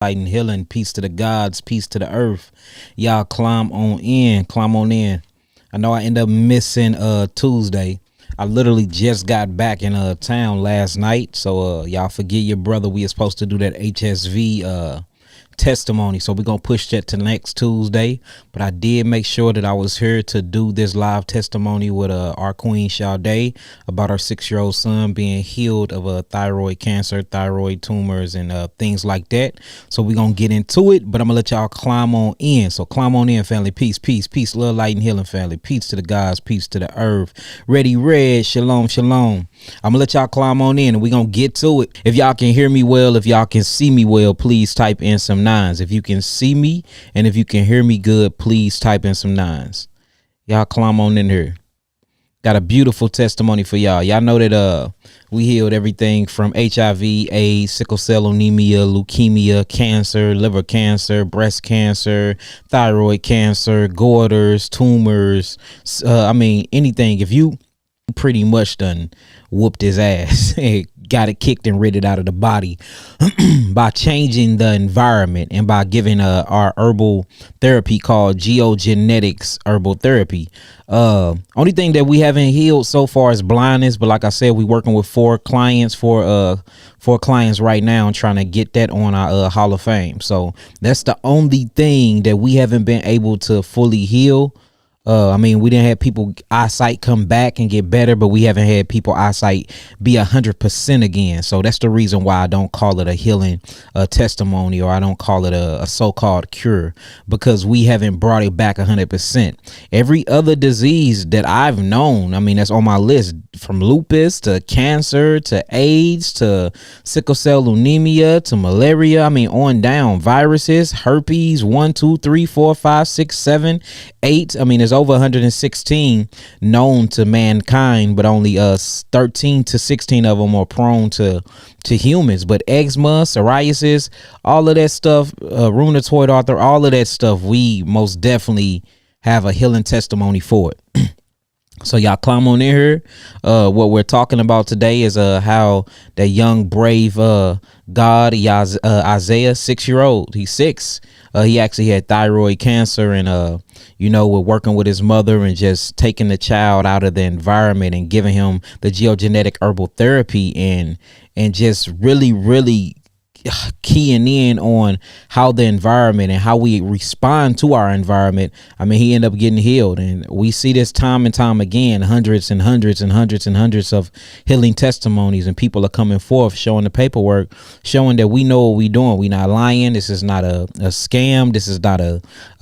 light and healing. Peace to the gods, peace to the earth. Y'all climb on in, climb on in. I know I end up missing Tuesday. I literally just got back in town last night. So y'all forgive your brother. We are supposed to do that HSV testimony, so we're gonna push that to next Tuesday. But I did make sure that I was here to do this live testimony with our queen Sade about our 6-year-old son being healed of a thyroid cancer, thyroid tumors, and things like that. So we're gonna get into it, but I'm gonna let y'all climb on in. So climb on in, family. Peace, peace, peace, love, light, and healing, family. Peace to the gods, peace to the earth. Ready, red, shalom, shalom. I'm gonna let y'all climb on in and we're gonna get to it. If y'all can hear me well, if y'all can see me well, please type in some nines. If you can see me and if you can hear me good, please type in some nines. Y'all climb on in here. Got a beautiful testimony for y'all. Y'all know that we healed everything from HIV, AIDS, sickle cell anemia, leukemia, cancer, liver cancer, breast cancer, thyroid cancer, goiters, tumors. Anything. If you pretty much done whooped his ass and got it kicked and rid it out of the body by changing the environment and by giving our herbal therapy called geogenetics herbal therapy. Only thing that we haven't healed so far is blindness, but like I said, we working with four clients right now and trying to get that on our Hall of Fame. So that's the only thing that we haven't been able to fully heal. We didn't have people eyesight come back and get better, but we haven't had people eyesight be 100% again. So that's the reason why I don't call it a healing testimony, or I don't call it a so-called cure, because we haven't brought it back 100%. Every other disease that I've known, that's on my list, from lupus to cancer to AIDS to sickle cell anemia to malaria. On down, viruses, herpes, 1, 2, 3, 4, 5, 6, 7, 8. There's over 116 known to mankind, but only 13 to 16 of them are prone to humans. But eczema, psoriasis, all of that stuff, rheumatoid arthritis, all of that stuff, we most definitely have a healing testimony for it. So y'all climb on in here. What we're talking about today is how that young brave God Isaiah, 6-year-old, he's 6. He actually had thyroid cancer, and we're working with his mother and just taking the child out of the environment and giving him the geogenetic herbal therapy and just really keying in on how the environment and how we respond to our environment. He ended up getting healed, and we see this time and time again, hundreds and hundreds and hundreds and hundreds of healing testimonies, and people are coming forth showing the paperwork, showing that we know what we're doing. We're not lying. This is not a scam. This is not a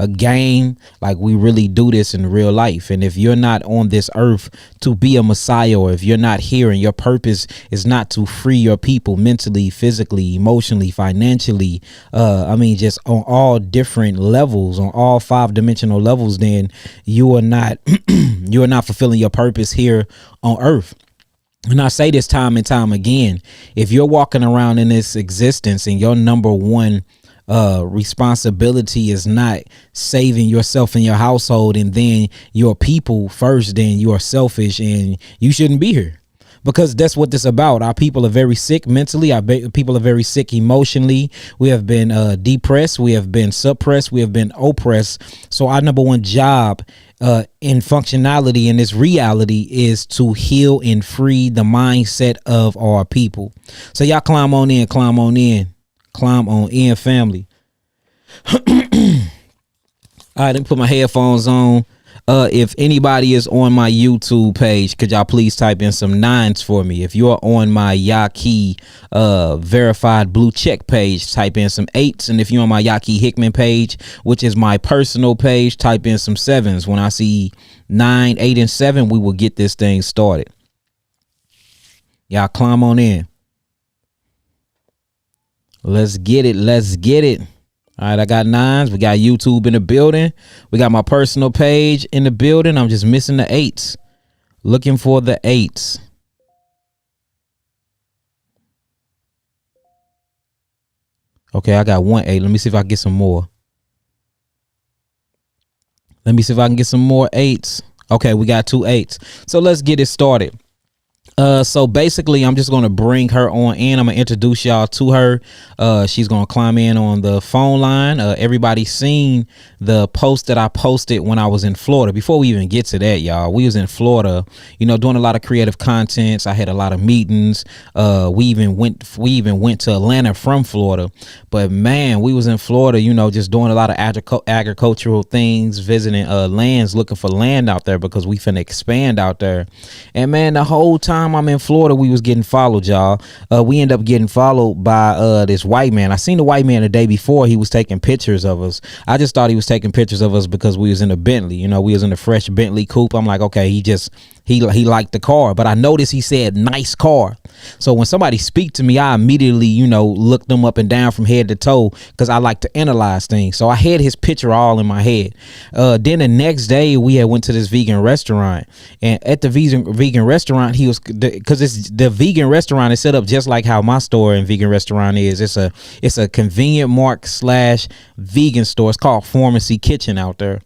game. Like, we really do this in real life. And if you're not on this earth to be a messiah, or if you're not here and your purpose is not to free your people mentally, physically, emotionally, financially, just on all different levels, on all 5-dimensional levels, then you are not you are not fulfilling your purpose here on earth. And I say this time and time again, if you're walking around in this existence and your number one responsibility is not saving yourself and your household and then your people first, then you are selfish and you shouldn't be here. Because that's what this is about. Our people are very sick mentally. Our people are very sick emotionally. We have been depressed. We have been suppressed. We have been oppressed. So our number one job in functionality in this reality is to heal and free the mindset of our people. So y'all climb on in, climb on in, climb on in, family. All right, let me put my headphones on. If anybody is on my YouTube page, could y'all please type in some 9s for me? If you're on my Yaki verified blue check page, type in some 8s. And if you're on my Yaki Hickman page, which is my personal page, type in some 7s. When I see 9, 8, and 7, we will get this thing started. Y'all climb on in. Let's get it. Let's get it. All right, I got 9s. We got YouTube in the building. We got my personal page in the building. I'm just missing the 8s. Looking for the 8s. Okay, I got 1 8. Let me see if I can get some more. Let me see if I can get some more 8s. Okay, we got 2 8s. So let's get it started. So basically, I'm just gonna bring her on in. I'm gonna introduce y'all to her. She's gonna climb in on the phone line. Everybody seen the post that I posted when I was in Florida. Before we even get to that, y'all, we was in Florida, doing a lot of creative contents. I had a lot of meetings. We even went to Atlanta from Florida. But man, we was in Florida, just doing a lot of agricultural things, visiting lands, looking for land out there because we finna expand out there. And man, the whole time I'm in Florida, we was getting followed, y'all. We end up getting followed by this white man. I seen the white man the day before. He was taking pictures of us. I just thought he was taking pictures of us because we was in a Bentley. We was in a fresh Bentley coupe. I'm like, okay, he liked the car, but I noticed he said nice car. So when somebody speak to me, I immediately, look them up and down from head to toe because I like to analyze things. So I had his picture all in my head. Then the next day we had went to this vegan restaurant, and at the vegan restaurant, he was, because it's the vegan restaurant is set up just like how my store and vegan restaurant is. It's a convenient mart / vegan store. It's called Pharmacy Kitchen out there.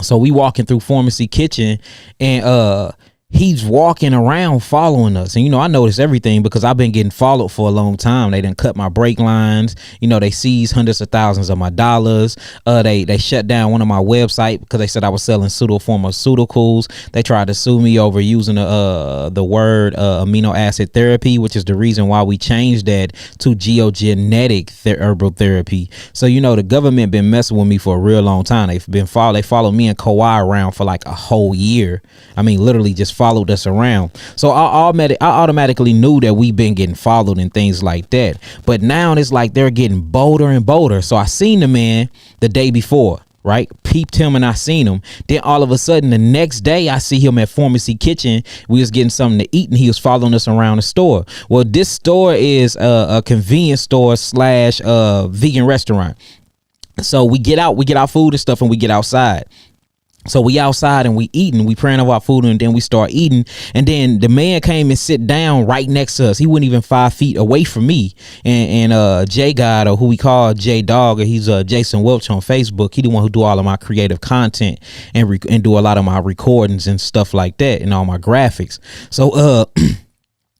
So we walking through Pharmacy Kitchen, and he's walking around following us. And, I noticed everything because I've been getting followed for a long time. They done cut my brake lines. They seized hundreds of thousands of my dollars. They shut down one of my websites because they said I was selling pharmaceuticals. They tried to sue me over using the word amino acid therapy, which is the reason why we changed that to geogenetic herbal therapy. So, the government been messing with me for a real long time. They followed me and Kawhi around for like a whole year. I mean, literally just followed us around. So I automatically knew that we've been getting followed and things like that. But now it's like they're getting bolder and bolder. So I seen the man the day before, right? Peeped him and I seen him. Then all of a sudden the next day I see him at Pharmacy Kitchen. We was getting something to eat and he was following us around the store. Well, this store is a convenience store / vegan restaurant. So we get our food and stuff and we get outside. So we outside and we eating, we praying over our food, and then we start eating. And then the man came and sit down right next to us. He wasn't even 5 feet away from me. And J God, or who we call J Dog, or he's Jason Welch on Facebook. He the one who do all of my creative content and do a lot of my recordings and stuff like that and all my graphics. So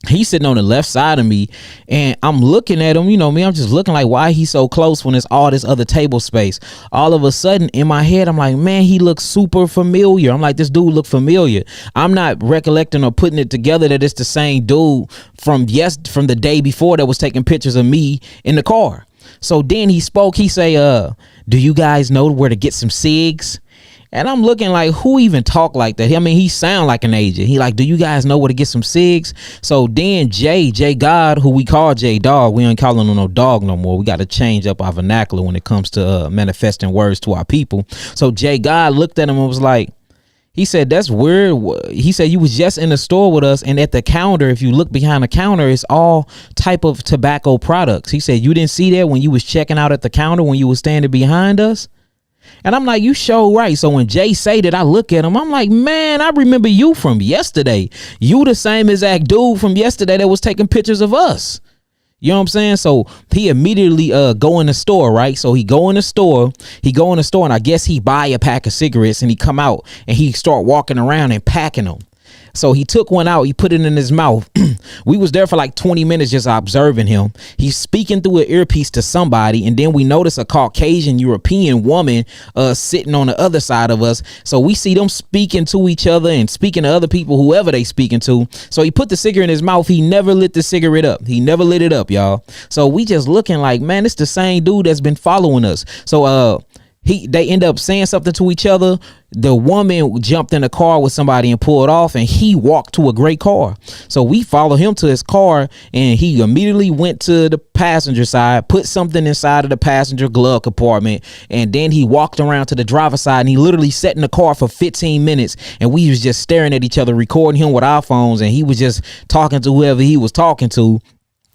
he's sitting on the left side of me, and I'm looking at him. I'm just looking like, why he's so close when there's all this other table space. All of a sudden in my head, I'm like, man, he looks super familiar. I'm like, this dude look familiar. I'm not recollecting or putting it together that it's the same dude from the day before that was taking pictures of me in the car. So then he spoke. He say, do you guys know where to get some cigs? And I'm looking like, who even talk like that? I mean, he sound like an agent. He like, do you guys know where to get some cigs? So then J God, who we call J Dog, we ain't calling him no dog no more. We got to change up our vernacular when it comes to manifesting words to our people. So J God looked at him and was like, he said, that's weird. He said, you was just in the store with us, and at the counter, if you look behind the counter, it's all type of tobacco products. He said, you didn't see that when you was checking out at the counter when you was standing behind us? And I'm like, you sure right. So when Jay say that, I look at him, I'm like, man, I remember you from yesterday. You the same exact dude from yesterday that was taking pictures of us. You know what I'm saying? So he immediately go in the store, right? So he go in the store, and I guess he buy a pack of cigarettes, and he come out and he start walking around and packing them. So he took one out, he put it in his mouth. We was there for like 20 minutes just observing him. He's speaking through an earpiece to somebody, and then we notice a Caucasian European woman sitting on the other side of us. So we see them speaking to each other and speaking to other people, whoever they speaking to. So he put the cigarette in his mouth. He never lit the cigarette up. He never lit it up, y'all. So we just looking like, man, it's the same dude that's been following us. So they end up saying something to each other. The woman jumped in a car with somebody and pulled off, and he walked to a great car. So we followed him to his car, and he immediately went to the passenger side, put something inside of the passenger glove compartment, and then he walked around to the driver's side, and he literally sat in the car for 15 minutes, and we was just staring at each other, recording him with our phones, and he was just talking to whoever he was talking to.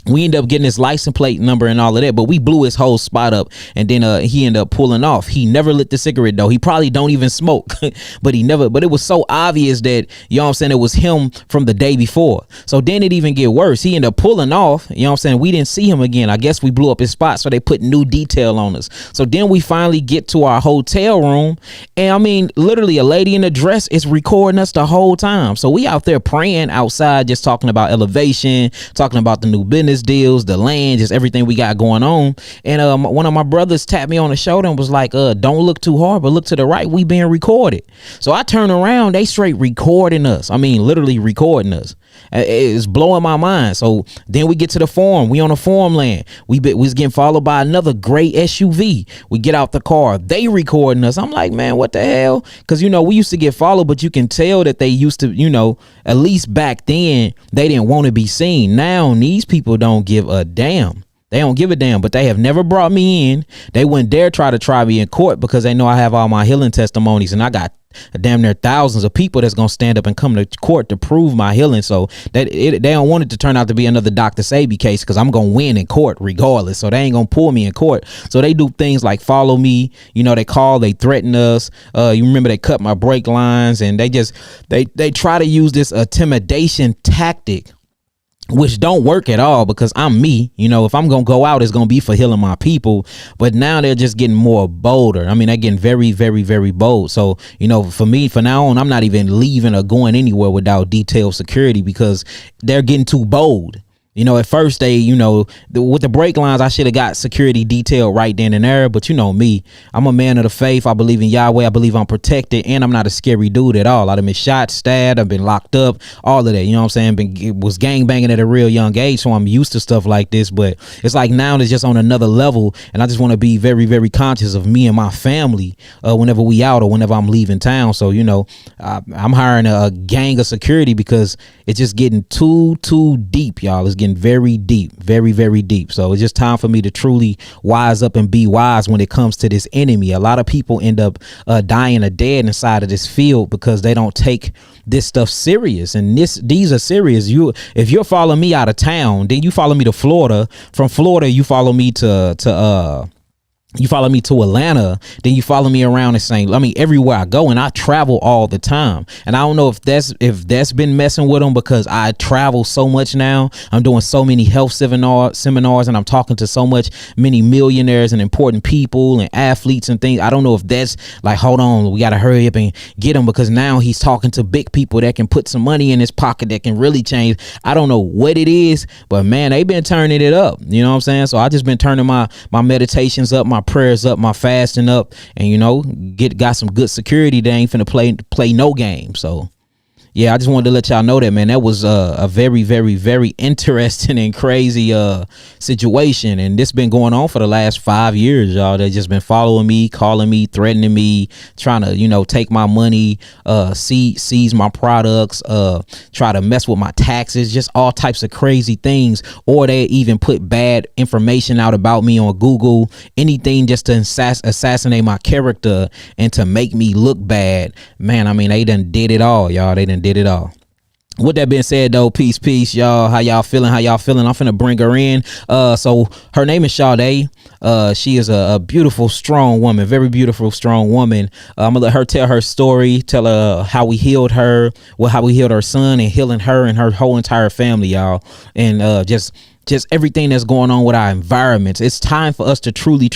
We ended up getting his license plate number and all of that, but we blew his whole spot up. And then he ended up pulling off. He never lit the cigarette though. He probably don't even smoke, but it was so obvious that, you know what I'm saying, it was him from the day before. So then it even get worse. He ended up pulling off, you know what I'm saying. We didn't see him again. I guess we blew up his spot. So they put new detail on us. So then we finally get to our hotel room. And I mean, literally a lady in a dress is recording us the whole time. So we out there praying outside, just talking about elevation, talking about the new business deals, the land, just everything we got going on. And one of my brothers tapped me on the shoulder and was like, don't look too hard, but look to the right, we being recorded. So I turn around, they straight recording us. I mean, literally recording us. It's blowing my mind. So then we get to the farm. We on a farmland. We was getting followed by another gray SUV. We get out the car, they recording us. I'm like, man, what the hell? Because, you know, we used to get followed, but you can tell that they used to, you know, at least back then, they didn't want to be seen. Now these people don't give a damn. They don't give a damn, but they have never brought me in. They wouldn't dare try me in court because they know I have all my healing testimonies, and I got damn near thousands of people that's gonna stand up and come to court to prove my healing. So they don't want it to turn out to be another Dr. Sabi case, because I'm gonna win in court regardless. So they ain't gonna pull me in court. So they do things like follow me. You know, they call, they threaten us. You remember they cut my brake lines, and they try to use this intimidation tactic, which don't work at all, because I'm me. You know, if I'm gonna go out, it's gonna be for healing my people. But now they're just getting more bolder. I mean, they're getting very, very, very bold. So, you know, for me, for now on, I'm not even leaving or going anywhere without detailed security, because they're getting too bold. You know, at first they, you know, with the brake lines, I should have got security detail right then and there. But you know me, I'm a man of the faith. I believe in Yahweh. I believe I'm protected, and I'm not a scary dude at all. I've been shot, stabbed, I've been locked up, all of that. You know what I'm saying? Was gang banging at a real young age, so I'm used to stuff like this. But it's like now it's just on another level, and I just want to be very, very conscious of me and my family whenever we out or whenever I'm leaving town. So, you know, I'm hiring a gang of security because it's just getting too deep, y'all. It's getting very deep, very, very deep. So it's just time for me to truly wise up and be wise when it comes to this enemy. A lot of people end up dying or dead inside of this field because they don't take this stuff serious. And these are serious. If you're following me out of town, then you follow me to Florida. From Florida, you follow me to Atlanta, then you follow me around and saying, I mean, everywhere I go, and I travel all the time. And I don't know if that's been messing with them, because I travel so much now. I'm doing so many health seminars, and I'm talking to many millionaires and important people and athletes and things. I don't know if that's like, hold on, we got to hurry up and get him, because now he's talking to big people that can put some money in his pocket that can really change. I don't know what it is, but man, they've been turning it up. You know what I'm saying? So I just been turning my meditations up, my prayers up, my fasting up, and you know, got some good security. They ain't finna play no game. So yeah, I just wanted to let y'all know that, man. That was a very, very, very interesting and crazy situation. And this been going on for the last 5 years, y'all. They just been following me, calling me, threatening me, trying to, you know, take my money, seize my products, try to mess with my taxes, just all types of crazy things. Or they even put bad information out about me on Google, anything just to assassinate my character and to make me look bad. Man, I mean, they done did it all, y'all. They done did it all. With that being said, though, peace, y'all. How y'all feeling? I'm finna bring her in. So her name is Sade. She is a beautiful, strong woman, very beautiful, strong woman. I'm gonna let her tell her story, tell her how we healed her, how we healed her son, and healing her and her whole entire family, y'all. And just everything that's going on with our environments. It's time for us to truly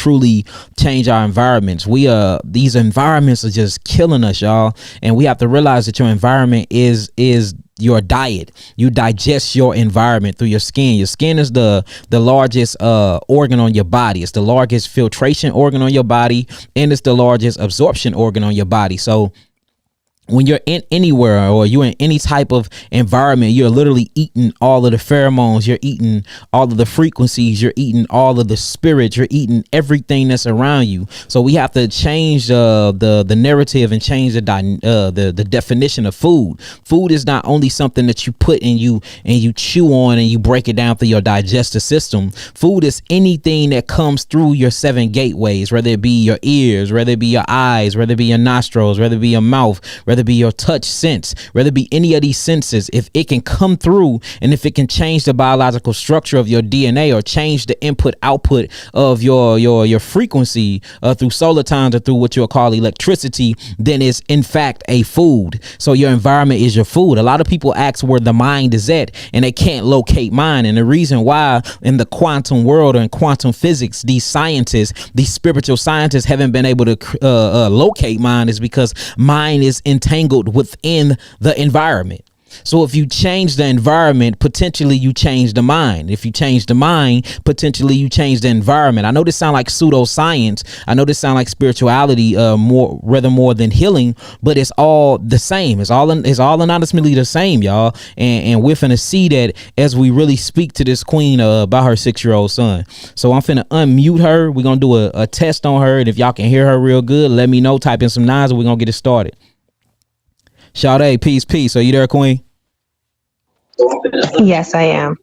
change our environments. These environments are just killing us, y'all. And we have to realize that your environment is your diet. You digest your environment through your skin. Your skin is the largest organ on your body. It's the largest filtration organ on your body, and it's the largest absorption organ on your body. So when you're in anywhere, or you're in any type of environment, you're literally eating all of the pheromones, you're eating all of the frequencies, you're eating all of the spirits, you're eating everything that's around you. So we have to change the narrative and change the definition of food. Food is not only something that you put in you and you chew on and you break it down through your digestive system. Food is anything that comes through your 7 gateways, whether it be your ears, whether it be your eyes, whether it be your nostrils, whether it be your mouth, whether whether it be your touch sense, whether it be any of these senses, if it can come through and if it can change the biological structure of your DNA or change the input output of your frequency through solar times or through what you'll call electricity, then it's in fact a food. So your environment is your food. A lot of people ask where the mind is at and they can't locate mind. And the reason why in the quantum world or in quantum physics, these scientists, these spiritual scientists haven't been able to locate mind is because mind is entangled within the environment. So if you change the environment, potentially you change the mind. If you change the mind, potentially you change the environment. I know this sounds like pseudoscience. I know this sounds like spirituality, more than healing, but it's all the same. It's all anonymously the same, y'all. And we're finna see that as we really speak to this queen about her 6-year-old son. So I'm finna unmute her. We're gonna do a test on her, and if y'all can hear her real good, let me know. Type in some nines, and we're gonna get it started. Sade, peace. Are you there, Queen? Yes, I am.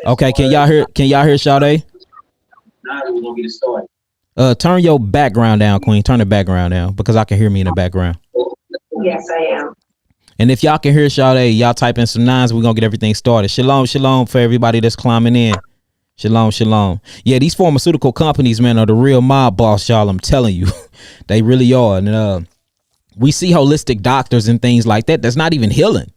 Okay, can y'all hear Sade? Turn your background down, Queen. Turn the background down because I can hear me in the background. Yes, I am. And if y'all can hear Sade, y'all type in some nines. We're gonna get everything started. Shalom for everybody that's climbing in. Shalom. Yeah, these pharmaceutical companies, man, are the real mob boss, y'all. I'm telling you, they really are. And we see holistic doctors and things like that. That's not even healing.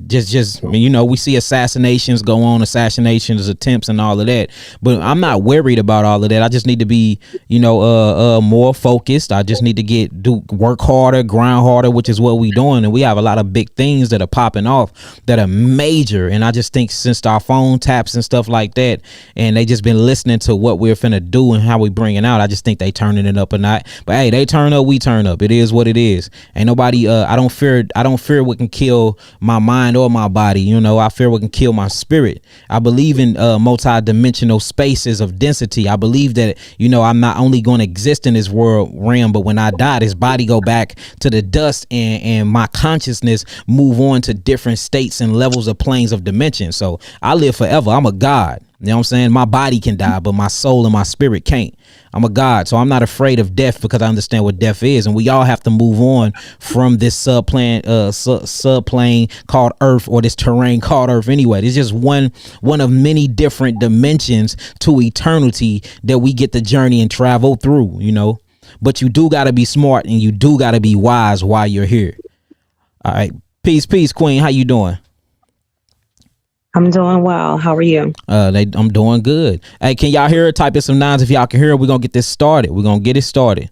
Just we see assassinations go on, assassinations attempts and all of that, but I'm not worried about all of that. I just need to be more focused. I just need to work harder, grind harder, which is what we doing. And we have a lot of big things that are popping off that are major, and I just think since our phone taps and stuff like that, and they just been listening to what we're finna do and how we bringing out, I just think they turning it up a notch. But hey, they turn up, we turn up. It is what it is. Ain't nobody I don't fear what can kill my mind or my body. I fear what can kill my spirit. I believe in multi-dimensional spaces of density. I believe that I'm not only going to exist in this world realm, but when I die, this body go back to the dust, and my consciousness move on to different states and levels of planes of dimension. So I live forever. I'm a god. You know what I'm saying? My body can die, but my soul and my spirit can't. I'm a God, so I'm not afraid of death because I understand what death is, and we all have to move on from this subplane called Earth, or this terrain called Earth. Anyway, it's just one of many different dimensions to eternity that we get the journey and travel through. But you do got to be smart and you do got to be wise while you're here. All right, peace, Queen. How you doing? I'm doing well. How are you? I'm doing good. Hey, can y'all hear her? Type in some nines if y'all can hear her. We're gonna get this started. We're gonna get it started.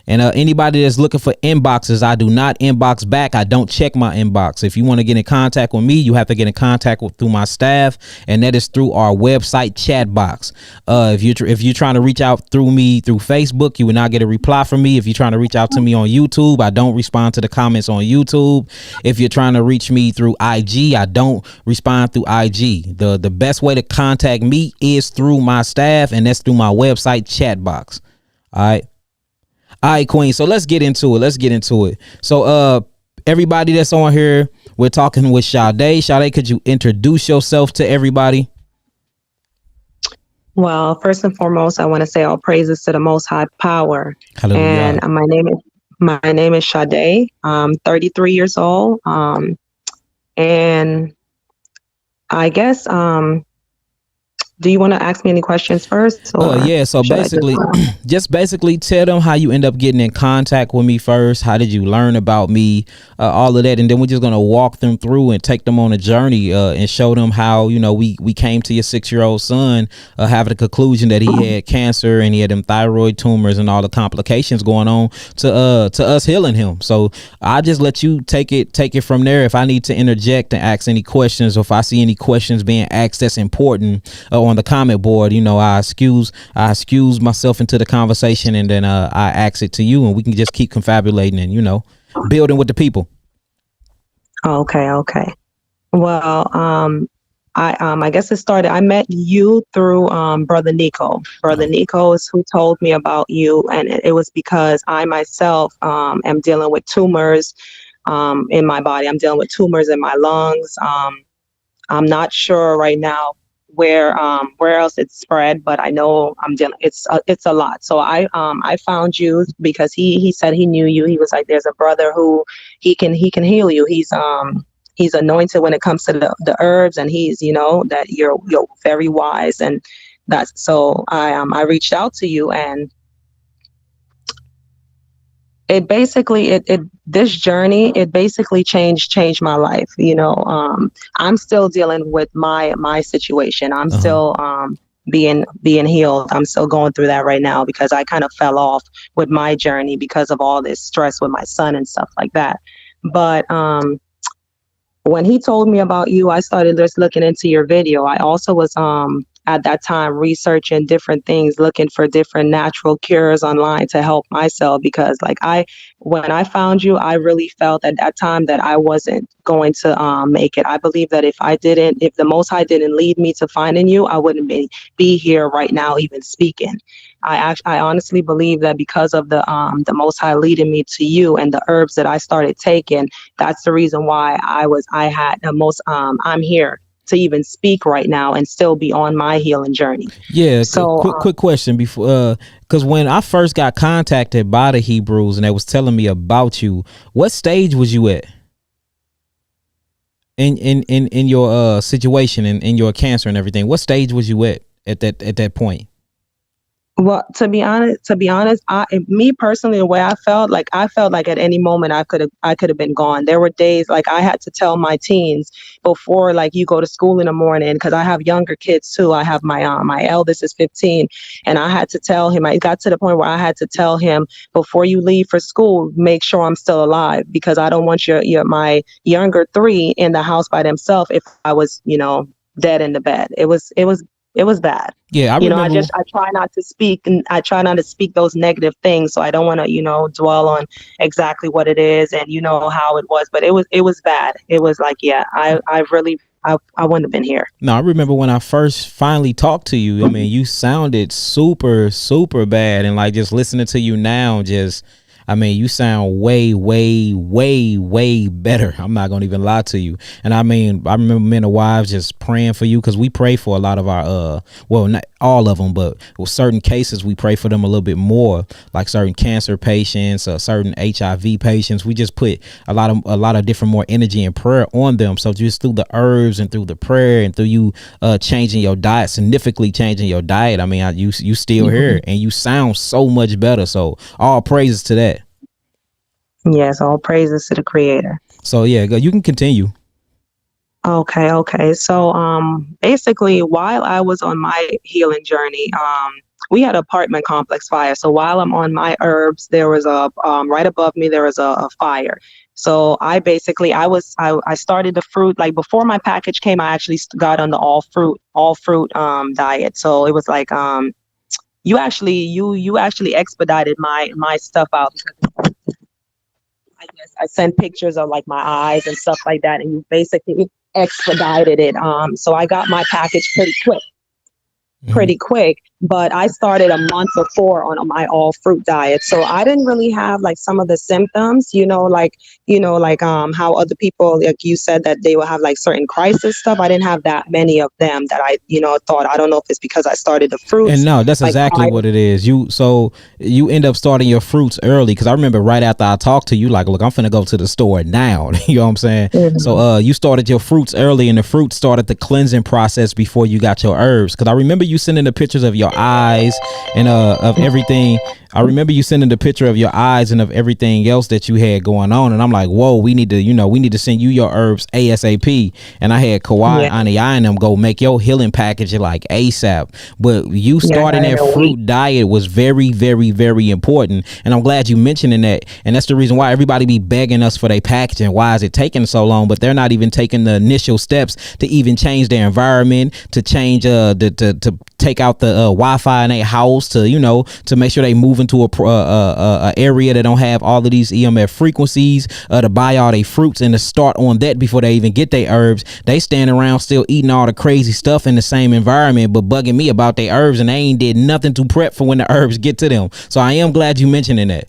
And anybody that's looking for inboxes, I do not inbox back. I don't check my inbox. If you want to get in contact with me, you have to get in contact through my staff, and that is through our website chat box. If you're trying to reach out through me through Facebook, you will not get a reply from me. If you're trying to reach out to me on YouTube, I don't respond to the comments on YouTube. If you're trying to reach me through IG, I don't respond through IG. The best way to contact me is through my staff, and that's through my website chat box. All right, Queen. So let's get into it. So everybody that's on here, we're talking with Sade. Sade, could you introduce yourself to everybody? Well, first and foremost, I want to say all praises to the Most High Power. Hallelujah. And my name is Sade. I'm 33 years old. And I guess do you want to ask me any questions first? Yeah. So basically, just tell them how you end up getting in contact with me first. How did you learn about me? All of that. And then we're just going to walk them through and take them on a journey and show them how, we came to your 6-year-old son having the conclusion that he had cancer and he had them thyroid tumors and all the complications going on to us healing him. So I just let you take it from there. If I need to interject and ask any questions, or if I see any questions being asked that's important on the comment board, I excuse myself into the conversation, and then I ask it to you, and we can just keep confabulating and building with the people. Okay. Well, I guess it started. I met you through Brother Nico. Brother Nico is who told me about you, and it was because I myself am dealing with tumors in my body. I'm dealing with tumors in my lungs. I'm not sure right now where else it's spread, but I know I'm dealing. It's a lot. So I found you because he said he knew you. He was like, there's a brother who he can heal you. He's anointed when it comes to the herbs, and he's, that you're very wise, and that's so I reached out to you, and it basically it this journey, it basically changed my life. I'm still dealing with my situation. I'm still being healed. I'm still going through that right now because I kind of fell off with my journey because of all this stress with my son and stuff like that. But when he told me about you, I started just looking into your video. I also was at that time researching different things, looking for different natural cures online to help myself, because when I found you, I really felt at that time that I wasn't going to make it. I believe that if the Most High didn't lead me to finding you, I wouldn't be here right now even speaking. I honestly believe that because of the Most High leading me to you and the herbs that I started taking, that's the reason why I'm here to even speak right now and still be on my healing journey. Yeah. So Quick question before, because when I first got contacted by the Hebrews and they was telling me about you, what stage was you at in your situation and in your cancer and everything? What stage was you at that point? Well, to be honest, me personally, the way I felt like at any moment I could have been gone. There were days like I had to tell my teens before, like, you go to school in the morning, because I have younger kids too. I have my eldest is 15, and I had to tell him. I got to the point where I had to tell him, before you leave for school, make sure I'm still alive, because I don't want my younger 3 in the house by themselves if I was, dead in the bed. It was bad. Yeah, I remember. I try not to speak, and I try not to speak those negative things. So I don't want to, dwell on exactly what it is and how it was. But it was bad. It was like, yeah, I wouldn't have been here. No, I remember when I first finally talked to you. I mean, you sounded super, super bad, and like just listening to you now, you sound way, way, way, way better. I'm not gonna even lie to you. And I remember men and wives just praying for you, because we pray for a lot of our not all of them, but with certain cases we pray for them a little bit more, like certain cancer patients, certain HIV patients. We just put a lot of different more energy and prayer on them. So just through the herbs and through the prayer and through you changing your diet, significantly changing your diet, you still here and you sound so much better. So all praises to that. Yes, all praises to the Creator. So yeah, you can continue. Okay. So basically, while I was on my healing journey, we had an apartment complex fire. So while I'm on my herbs, there was right above me there was a fire. So I started the fruit, like before my package came. I actually got on the all fruit diet. So it was like you actually expedited my stuff out. I guess I sent pictures of like my eyes and stuff like that, and you basically expedited it. So I got my package pretty quick, but I started a month before on my all fruit diet. So I didn't really have like some of the symptoms, how other people, like you said, that they will have like certain crisis stuff. I didn't have that many of them that I, thought. I don't know if it's because I started the fruits. And no, that's exactly what it is. You end up starting your fruits early, because I remember right after I talked to you, like, look, I'm finna go to the store now. You know what I'm saying? Mm-hmm. So you started your fruits early, and the fruits started the cleansing process before you got your herbs. Because I remember you sending the pictures of your eyes and of everything. I remember you sending the picture of your eyes and of everything else that you had going on, and I'm like, whoa, we need to send you your herbs ASAP. And I had Kawhi, Ani, and them go make your healing package like ASAP. But you starting that fruit diet was very, very, very important, and I'm glad you mentioning that. And that's the reason why everybody be begging us for their packaging. Why is it taking so long? But they're not even taking the initial steps to even change their environment, to change to take out the Wi-Fi in their house, to make sure they move into a area that don't have all of these EMF frequencies, to buy all their fruits and to start on that before they even get their herbs. They stand around still eating all the crazy stuff in the same environment, but bugging me about their herbs, and they ain't did nothing to prep for when the herbs get to them. So I am glad you mentioning that.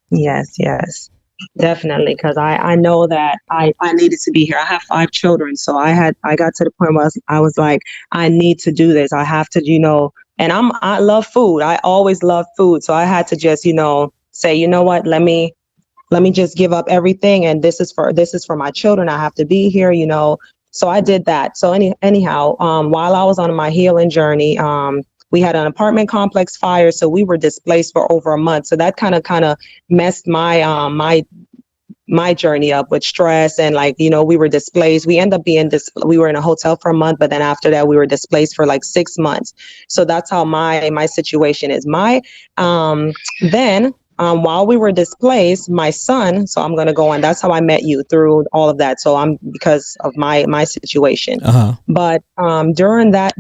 Yes. Definitely, because I know that I needed to be here. I have 5 children, so I got to the point where I was like, I need to do this. I have to, and I love food. I always love food, so I had to just say, you know what, let me just give up everything, and this is for my children. I have to be here, So I did that. So anyhow, while I was on my healing journey, we had an apartment complex fire, so we were displaced for over a month. So that kind of messed my journey up with stress, and like we were displaced. We ended up we were in a hotel for a month, but then after that we were displaced for like 6 months. So that's how my situation is. Then while we were displaced, my son, so I'm going to go on, that's how I met you, through all of that. So I'm, because of my situation. But during that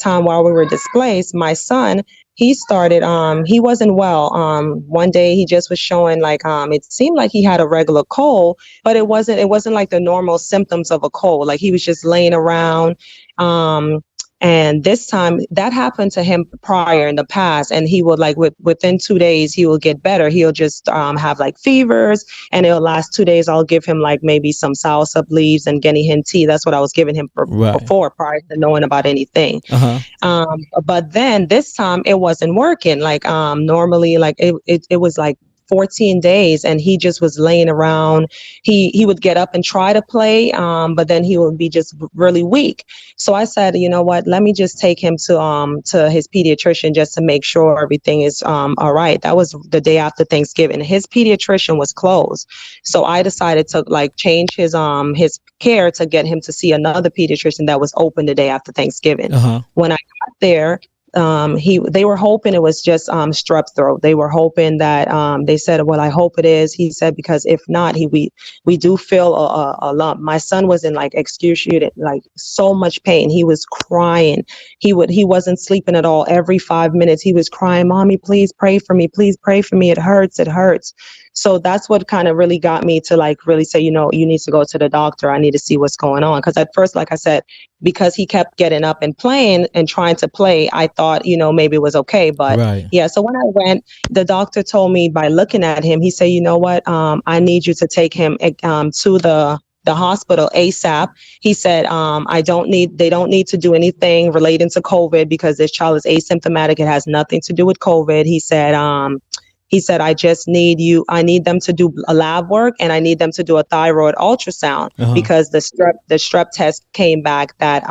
time while we were displaced, my son, he started, he wasn't well. One day he just was showing like, it seemed like he had a regular cold, but it wasn't like the normal symptoms of a cold. Like he was just laying around. And this time that happened to him prior in the past, and he would like within 2 days he will get better. He'll just have like fevers, and it'll last 2 days. I'll give him like maybe some soursop leaves and guinea hen tea. That's what I was giving him before, prior to knowing about anything. But then this time it wasn't working. Like normally, like it was like 14 days, and he just was laying around. He would get up and try to play, but then he would be just really weak. So I said, you know what, let me just take him to his pediatrician just to make sure everything is all right. That was the day after Thanksgiving. His pediatrician was closed, so I decided to like change his care to get him to see another pediatrician that was open the day after Thanksgiving. When I got there, they were hoping it was just strep throat. They were hoping that they said, well, I hope it is. He said, because if not, we do feel a lump. My son was in like excruciating, like so much pain. He was crying. He wasn't sleeping at all. Every 5 minutes he was crying, "Mommy, please pray for me. Please pray for me. It hurts. It hurts." So that's what kind of really got me to like really say, you need to go to the doctor. I need to see what's going on. Because at first, like I said, because he kept getting up and playing and trying to play, I thought, maybe it was okay. But yeah, so when I went, the doctor told me, by looking at him, he said, you know what, I need you to take him to the hospital ASAP. He said, they don't need to do anything relating to COVID because this child is asymptomatic. It has nothing to do with COVID. He said, I need them to do a lab work, and I need them to do a thyroid ultrasound because the strep test came back that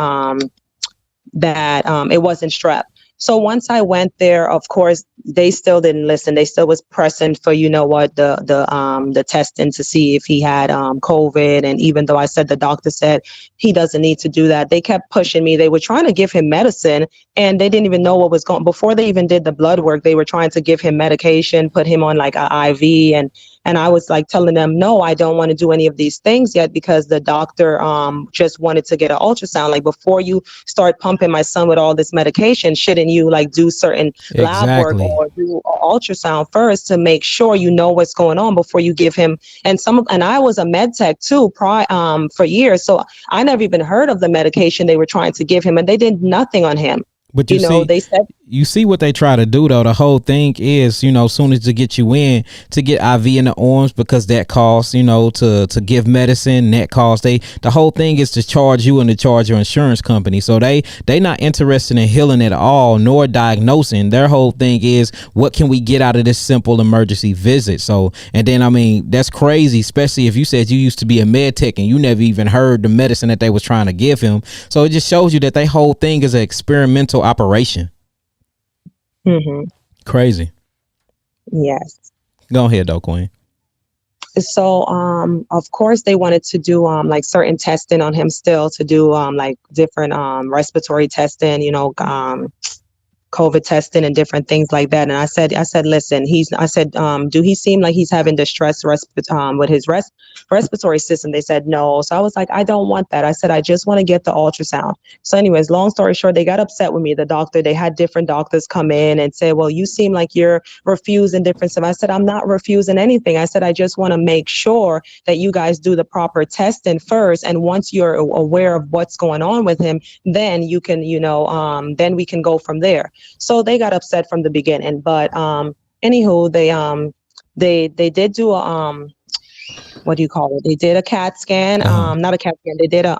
it wasn't strep. So once I went there, of course, they still didn't listen. They still was pressing for, the testing to see if he had COVID. And even though I said, the doctor said he doesn't need to do that, they kept pushing me. They were trying to give him medicine, and they didn't even know what was going. Before they even did the blood work, they were trying to give him medication, put him on like an IV, and I was like telling them, no, I don't want to do any of these things yet, because the doctor just wanted to get an ultrasound. Like, before you start pumping my son with all this medication, shouldn't you like do certain lab work or do an ultrasound first to make sure you know what's going on before you give him? And I was a med tech too, for years, so I never even heard of the medication they were trying to give him, and they did nothing on him. But they said, you see what they try to do though. The whole thing is, soon as to get you in, to get IV in the arms, because that costs, to give medicine, that costs. The whole thing is to charge you and to charge your insurance company. So they not interested in healing at all, nor diagnosing. Their whole thing is, what can we get out of this simple emergency visit? So, and then, I mean, that's crazy, especially if you said you used to be a med tech and you never even heard the medicine that they was trying to give him. So it just shows you that their whole thing is an experimental operation. Crazy. Yes. Go ahead though, Queen. So of course they wanted to do like certain testing on him still, to do like different respiratory testing, COVID testing and different things like that. And I said, listen, do he seem like he's having distress with his respiratory system? They said no. So I was like, I don't want that. I said, I just want to get the ultrasound. So anyways, long story short, they got upset with me. They had different doctors come in and say, well, you seem like you're refusing different stuff. I said, I'm not refusing anything. I said, I just want to make sure that you guys do the proper testing first. And once you're aware of what's going on with him, then you can, then we can go from there. So they got upset from the beginning, but anywho, they did do what do you call it? They did a CAT scan, not a CAT scan. They did a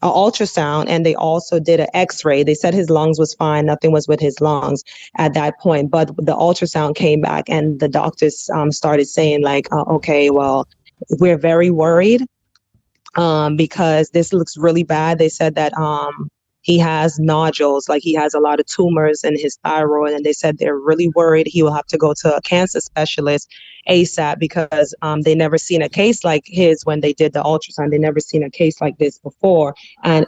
ultrasound, and they also did an X-ray. They said his lungs was fine, nothing was with his lungs at that point. But the ultrasound came back, and the doctors started saying like, okay, well, we're very worried because this looks really bad. They said that he has nodules, like he has a lot of tumors in his thyroid, and they said they're really worried he will have to go to a cancer specialist ASAP because they never seen a case like his when they did the ultrasound. They never seen a case like this before, and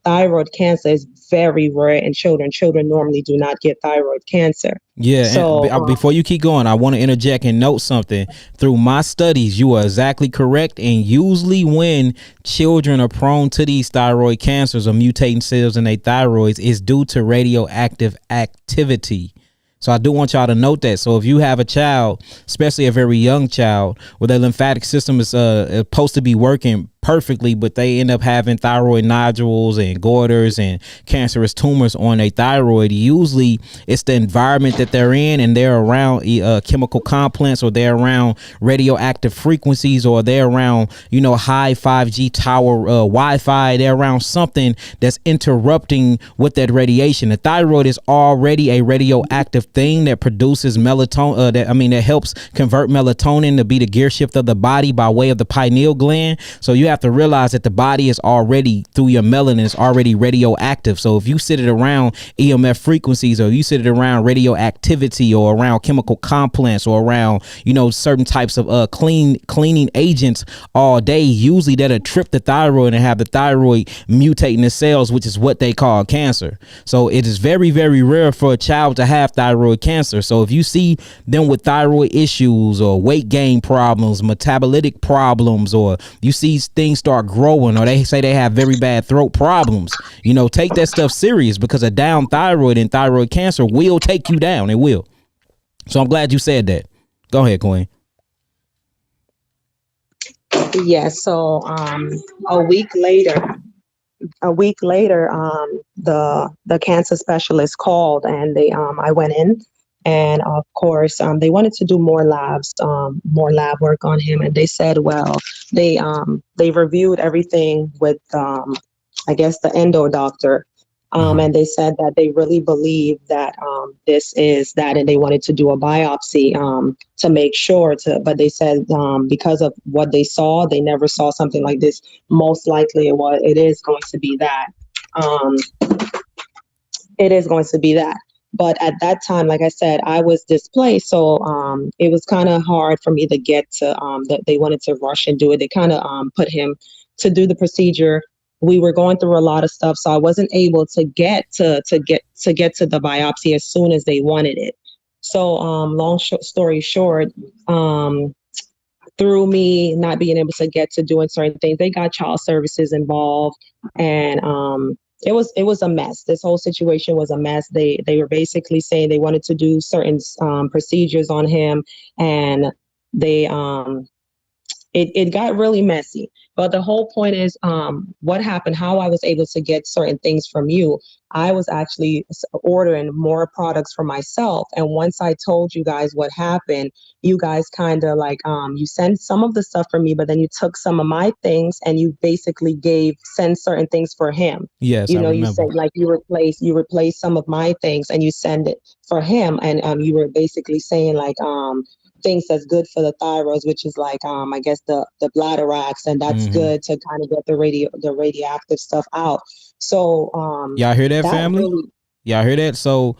thyroid cancer is very rare in children. Children normally do not get thyroid cancer. Yeah, So and before you keep going, I want to interject and note something. Through my studies, you are exactly correct. And usually when children are prone to these thyroid cancers or mutating cells in their thyroids, it's due to radioactive activity. So I do want y'all to note that. So if you have a child, especially a very young child, where their lymphatic system is supposed to be working perfectly, but they end up having thyroid nodules and goiters and cancerous tumors on a thyroid, usually it's the environment that they're in, and they're around chemical complex, or they're around radioactive frequencies, or they're around high 5G tower Wi-Fi. They're around something that's interrupting with that radiation. The thyroid is already a radioactive thing that produces melatonin, that helps convert melatonin to be the gear shift of the body by way of the pineal gland. So you have to realize that the body is already, through your melanin, is already radioactive. So if you sit it around EMF frequencies, or you sit it around radioactivity, or around chemical complex, or around certain types of cleaning agents all day, usually that'll trip the thyroid and have the thyroid mutating the cells, which is what they call cancer. So it is very, very rare for a child to have thyroid cancer. So if you see them with thyroid issues, or weight gain problems, metabolic problems, or you see things start growing, or they say they have very bad throat problems, take that stuff serious, because a down thyroid and thyroid cancer will take you down. It will. So I'm glad you said that. Go ahead, Queen. Yes. So a week later, the cancer specialist called, and I went in, and of course they wanted to do more lab work on him, and they said, well, they reviewed everything with I guess the endo doctor, and they said that they really believe that this is that, and they wanted to do a biopsy to make sure but they said because of what they saw, they never saw something like this. Most likely it is going to be that. It is going to be that. But at that time, like I said, I was displaced. So it was kind of hard for me to get to they wanted to rush and do it. They kind of put him to do the procedure. We were going through a lot of stuff, so I wasn't able to get to the biopsy as soon as they wanted it. So story short, through me not being able to get to doing certain things, they got child services involved, and it was a mess. This whole situation was a mess. They were basically saying they wanted to do certain procedures on him, and they it got really messy. But the whole point is what happened, how I was able to get certain things from you. I was actually ordering more products for myself. And once I told you guys what happened, you guys kind of like, you sent some of the stuff for me, but then you took some of my things and you basically send certain things for him. Yes, I remember. You said like you replace some of my things and you send it for him. And you were basically saying like, things that's good for the thyroids, which is like I guess the bladderwracks, and that's good to kind of get the radioactive stuff out. So y'all hear that, family? Really, y'all hear that? So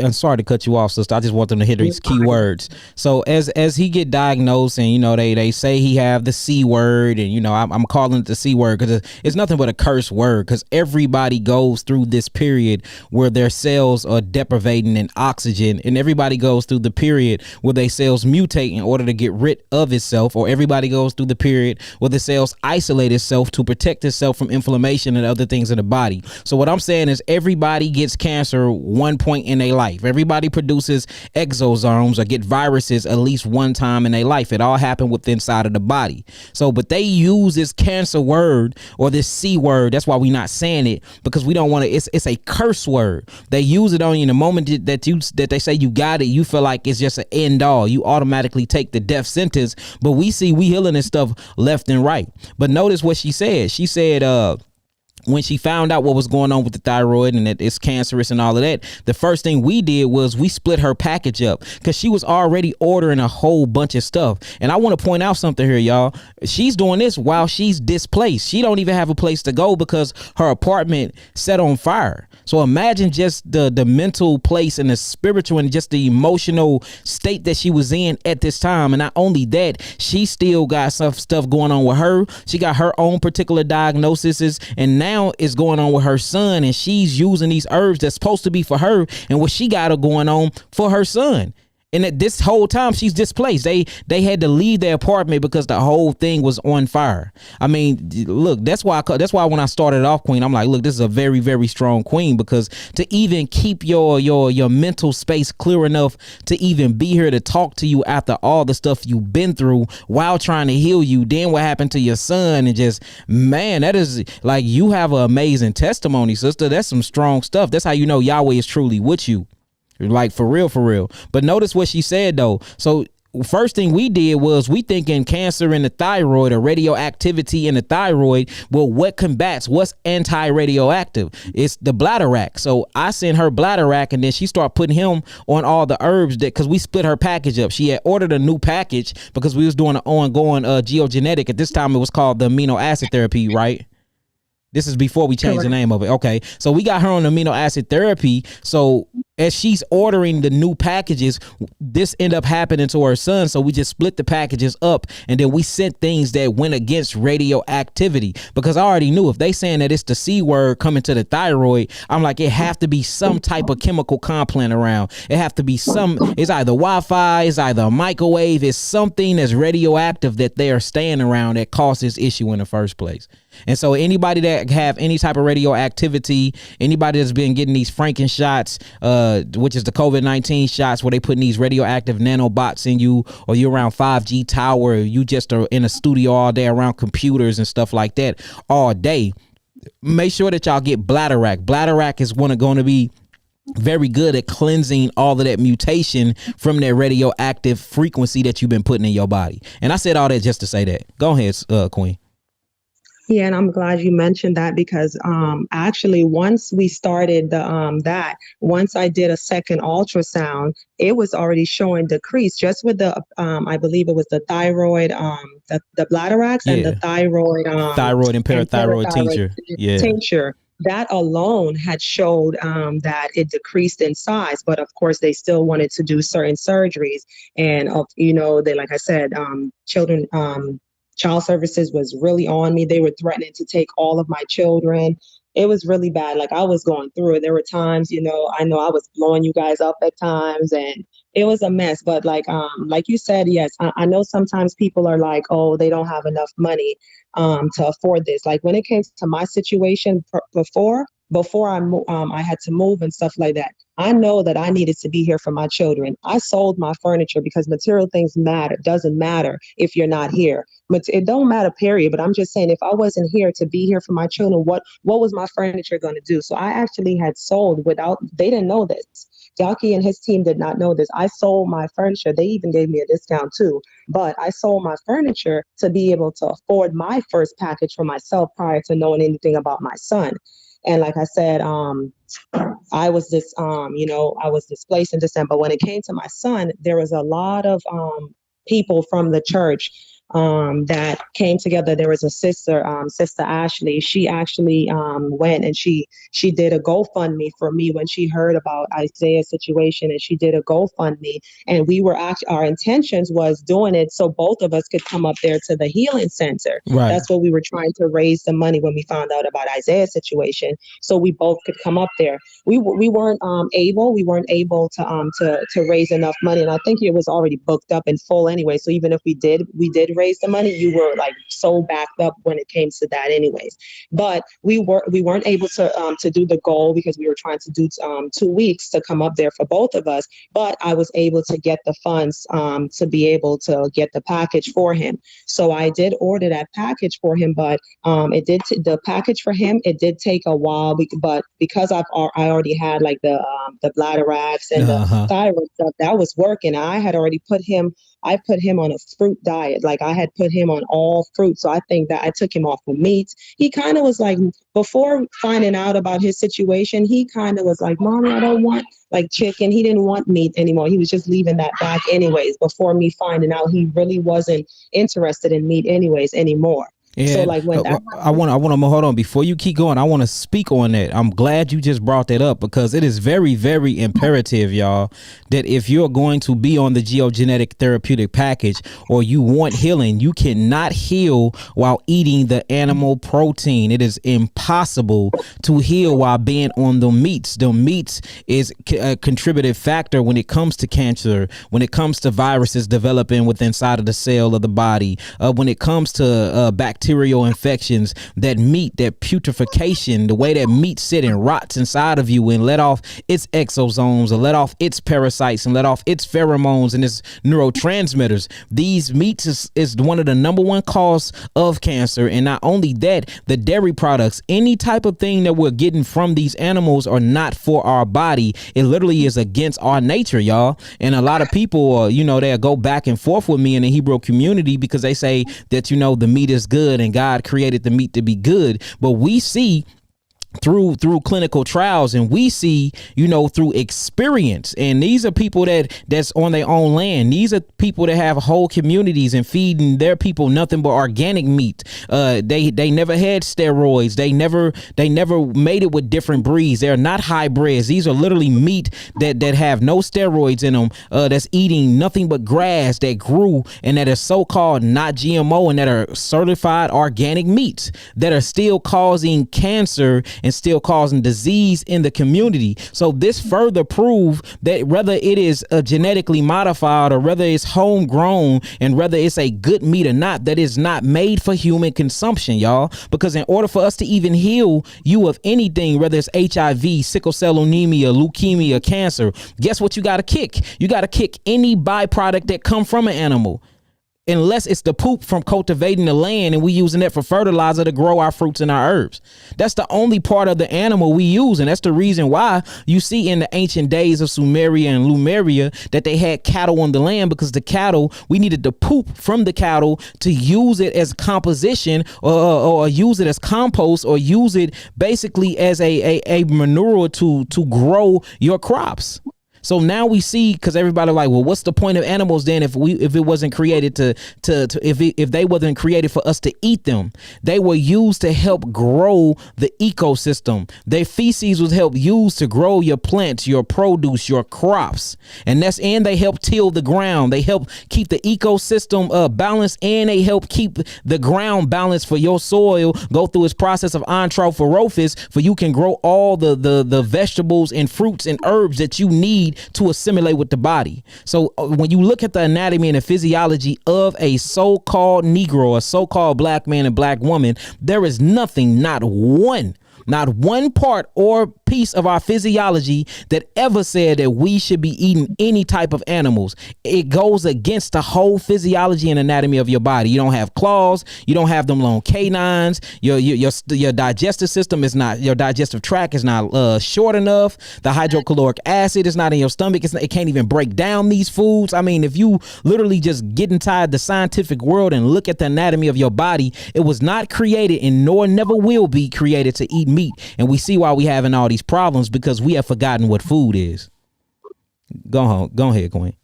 I'm sorry to cut you off, sister. I just want them to hear these key words. So as he get diagnosed, and they say he have the C word, and I'm calling it the C word because it's nothing but a curse word, because everybody goes through this period where their cells are deprivating in oxygen, and everybody goes through the period where their cells mutate in order to get rid of itself, or everybody goes through the period where the cells isolate itself to protect itself from inflammation and other things in the body. So what I'm saying is everybody gets cancer one point in their their life. Everybody produces exosomes or get viruses at least one time in their life. It all happened within inside of the body. So, but they use this cancer word or this C word. That's why we not saying it, because we don't want to. It's a curse word. They use it on you. The moment that they say you got it, you feel like it's just an end all. You automatically take the death sentence. But we healing this stuff left and right. But notice what she said. She said, when she found out what was going on with the thyroid and that it's cancerous and all of that, the first thing we did was we split her package up, because she was already ordering a whole bunch of stuff. And I want to point out something here, y'all. She's doing this while she's displaced. She don't even have a place to go because her apartment set on fire. So imagine just the mental place and the spiritual and just the emotional state that she was in at this time. And not only that, she still got some stuff going on with her. She got her own particular diagnoses, and now it's going on with her son, and she's using these herbs that's supposed to be for her and what she got going on for her son. And at this whole time she's displaced. They had to leave their apartment because the whole thing was on fire. I mean, look, that's why when I started off, Queen, I'm like, look, this is a very, very strong queen, because to even keep your mental space clear enough to even be here to talk to you after all the stuff you've been through while trying to heal you, then what happened to your son, and just, man, that is like, you have an amazing testimony, sister. That's some strong stuff. That's how you know Yahweh is truly with you. Like, for real, for real. But notice what she said, though. So first thing we did was we thinking cancer in the thyroid or radioactivity in the thyroid. Well, what combats? What's anti-radioactive? It's the bladderwrack. So I sent her bladderwrack, and then she started putting him on all the herbs that, because we split her package up. She had ordered a new package because we was doing an ongoing geogenetic. At this time, it was called the amino acid therapy, right? This is before we changed the name of it. Okay. So we got her on amino acid therapy. So as she's ordering the new packages, this ended up happening to her son. So we just split the packages up, and then we sent things that went against radioactivity, because I already knew if they saying that it's the C word coming to the thyroid, I'm like, it have to be some type of chemical compound around. It have to be it's either Wi-Fi, it's either a microwave, it's something that's radioactive that they are staying around that caused this issue in the first place. And so anybody that have any type of radioactivity, anybody that's been getting these Franken shots, which is the COVID-19 shots where they putting these radioactive nanobots in you, or you're around 5G tower, or you just are in a studio all day around computers and stuff like that all day, make sure that y'all get bladderwrack. Bladderwrack is going to be very good at cleansing all of that mutation from that radioactive frequency that you've been putting in your body. And I said all that just to say that. Go ahead, Queen. Yeah, and I'm glad you mentioned that, because actually once we started once I did a second ultrasound, it was already showing decrease just with the I believe it was the thyroid, the bladderwracks, and the thyroid and parathyroid tincture. Yeah. Tincture. That alone had showed that it decreased in size, but of course they still wanted to do certain surgeries, and they, like I said, child services was really on me. They were threatening to take all of my children. It was really bad. Like, I was going through it. There were times, I know I was blowing you guys up at times, and it was a mess. But like you said, yes, I know sometimes people are like, oh, they don't have enough money to afford this. Like, when it came to my situation before I had to move and stuff like that, I know that I needed to be here for my children. I sold my furniture because material things matter. It doesn't matter if you're not here. But it don't matter, period. But I'm just saying, if I wasn't here to be here for my children, what was my furniture going to do? So I actually had sold they didn't know this. Jackie and his team did not know this. I sold my furniture. They even gave me a discount too. But I sold my furniture to be able to afford my first package for myself prior to knowing anything about my son. And like I said, I was displaced in December. When it came to my son, there was a lot of people from the church that came together. There was a sister, Sister Ashley. She actually went and she did a GoFundMe for me when she heard about Isaiah's situation, and she did a GoFundMe. And we were our intentions was doing it so both of us could come up there to the healing center. Right. That's what we were trying to raise the money when we found out about Isaiah's situation, so we both could come up there. We weren't able to raise enough money, and I think it was already booked up in full anyway. So even if we did raised the money, you were like so backed up when it came to that anyways. But we weren't able to do the goal because we were trying to do 2 weeks to come up there for both of us. But I was able to get the funds to be able to get the package for him. So I did order that package for him, but the package for him, it did take a while, but because I already had like the bladder wraps and the Uh-huh. thyroid stuff that was working. I had already I put him on a fruit diet. Like I had put him on all fruit. So I think that I took him off of meats. He kind of was like, before finding out about his situation, he kind of was like, Mommy, I don't want like chicken. He didn't want meat anymore. He was just leaving that back anyways, before me finding out he really wasn't interested in meat anyways anymore. So And like when that I want to hold on before you keep going. I want to speak on that. I'm glad you just brought that up because it is very, very imperative, y'all, that if you're going to be on the geogenetic therapeutic package or you want healing, you cannot heal while eating the animal protein. It is impossible to heal while being on the meats. The meats is a contributive factor when it comes to cancer, when it comes to viruses developing within inside of the cell of the body, when it comes to bacterial infections. That meat, that putrefaction, the way that meat sit and rots inside of you and let off its exosomes or let off its parasites and let off its pheromones and its neurotransmitters. These meats is one of the number one cause of cancer. And not only that, the dairy products, any type of thing that we're getting from these animals are not for our body. It literally is against our nature, y'all. And a lot of people, they'll go back and forth with me in the Hebrew community because they say that, the meat is good and God created the meat to be good. But we see through clinical trials, and we see through experience, and these are people that's on their own land. These are people that have whole communities and feeding their people nothing but organic meat. They never had steroids. They never made it with different breeds. They're not hybrids. These are literally meat that have no steroids in them, that's eating nothing but grass that grew and that are so-called not GMO and that are certified organic meats that are still causing cancer and still causing disease in the community. So this further prove that whether it is genetically modified or whether it's homegrown and whether it's a good meat or not, that is not made for human consumption, y'all. Because in order for us to even heal you of anything, whether it's HIV, sickle cell anemia, leukemia, cancer, guess what you got to kick? You got to kick any byproduct that come from an animal. Unless it's the poop from cultivating the land and we using it for fertilizer to grow our fruits and our herbs. That's the only part of the animal we use. And that's the reason why you see in the ancient days of Sumeria and Lemuria that they had cattle on the land, because the cattle, we needed the poop from the cattle to use it as composition or use it as compost or use it basically as a manure to grow your crops. So now we see, because everybody like, well, what's the point of animals then if it wasn't created if they wasn't created for us to eat them? They were used to help grow the ecosystem. Their feces was help used to grow your plants, your produce, your crops, and they help till the ground. They help keep the ecosystem balanced, and they help keep the ground balanced for your soil. Go through its process of antrophorophysis for you can grow all the vegetables and fruits and herbs that you need to assimilate with the body. So when you look at the anatomy and the physiology of a so-called Negro, a so-called black man and black woman, there is nothing, not one part or piece of our physiology that ever said that we should be eating any type of animals. It goes against the whole physiology and anatomy of your body. You don't have claws. You don't have them long canines. Your digestive system is not, your digestive tract is not short enough. The hydrochloric acid is not in your stomach. It can't even break down these foods. I mean, if you literally just get inside the scientific world and look at the anatomy of your body, it was not created and nor never will be created to eat meat. And we see why we having all these problems, because we have forgotten what food is. Go ahead, Queen.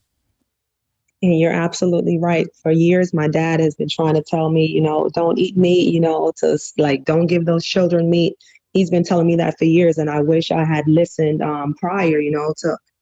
And you're absolutely right. For years, my dad has been trying to tell me, don't eat meat, to like, don't give those children meat. He's been telling me that for years. And I wish I had listened prior,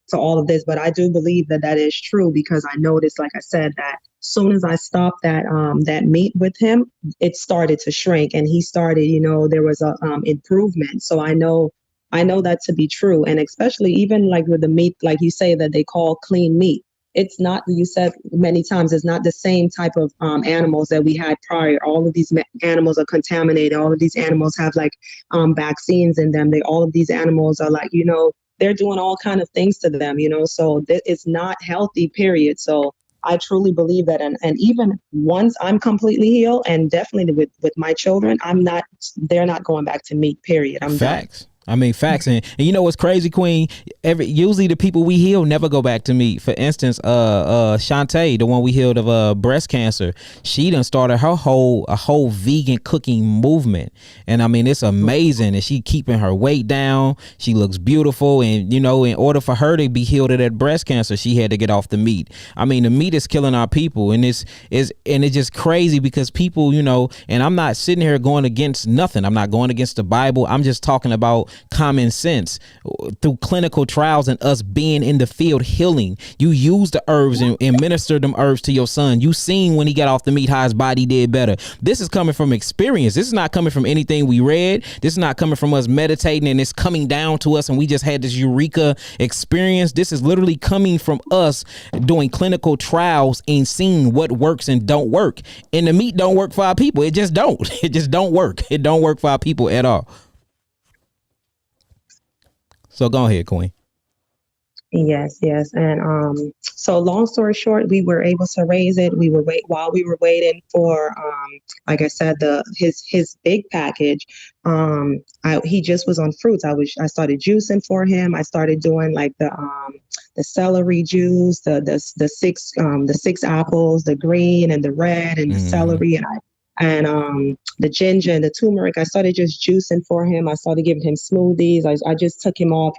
to all of this. But I do believe that is true, because I noticed, like I said, that soon as I stopped that meat with him, it started to shrink, and he started, there was a improvement. So I know that to be true. And especially even like with the meat, like you say, that they call clean meat. it's not, you said many times, it's not the same type of animals that we had prior. All of these animals are contaminated. All of these animals have like vaccines in them. All of these animals are like, they're doing all kind of things to them, so it's not healthy, period. So I truly believe that. And even once I'm completely healed, and definitely with my children, they're not going back to meat, period. I'm done. Facts. I mean, facts. And you know what's crazy, Queen? Usually the people we heal never go back to meat. For instance, Shantae, the one we healed of breast cancer, she done started a whole vegan cooking movement. And I mean, it's amazing. And she keeping her weight down. She looks beautiful. And in order for her to be healed of that breast cancer, she had to get off the meat. I mean, the meat is killing our people, and it's just crazy because people, and I'm not sitting here going against nothing. I'm not going against the Bible. I'm just talking about common sense through clinical trials and us being in the field healing. You use the herbs and administer them herbs to your son. You seen when he got off the meat how his body did better. This is coming from experience. This is not coming from anything we read. This is not coming from us meditating and it's coming down to us and we just had this eureka experience. This is literally coming from us doing clinical trials and seeing what works and don't work. And the meat don't work for our people. It just don't. It just don't work. It don't work for our people at all. So go ahead, Queen. Yes. And so long story short, we were able to raise it. While we were waiting for like I said, his big package. He just was on fruits. I started juicing for him. I started doing like the celery juice, the six apples, the green and the red and the celery, and the ginger and the turmeric. I started just juicing for him. I started giving him smoothies. I just took him off,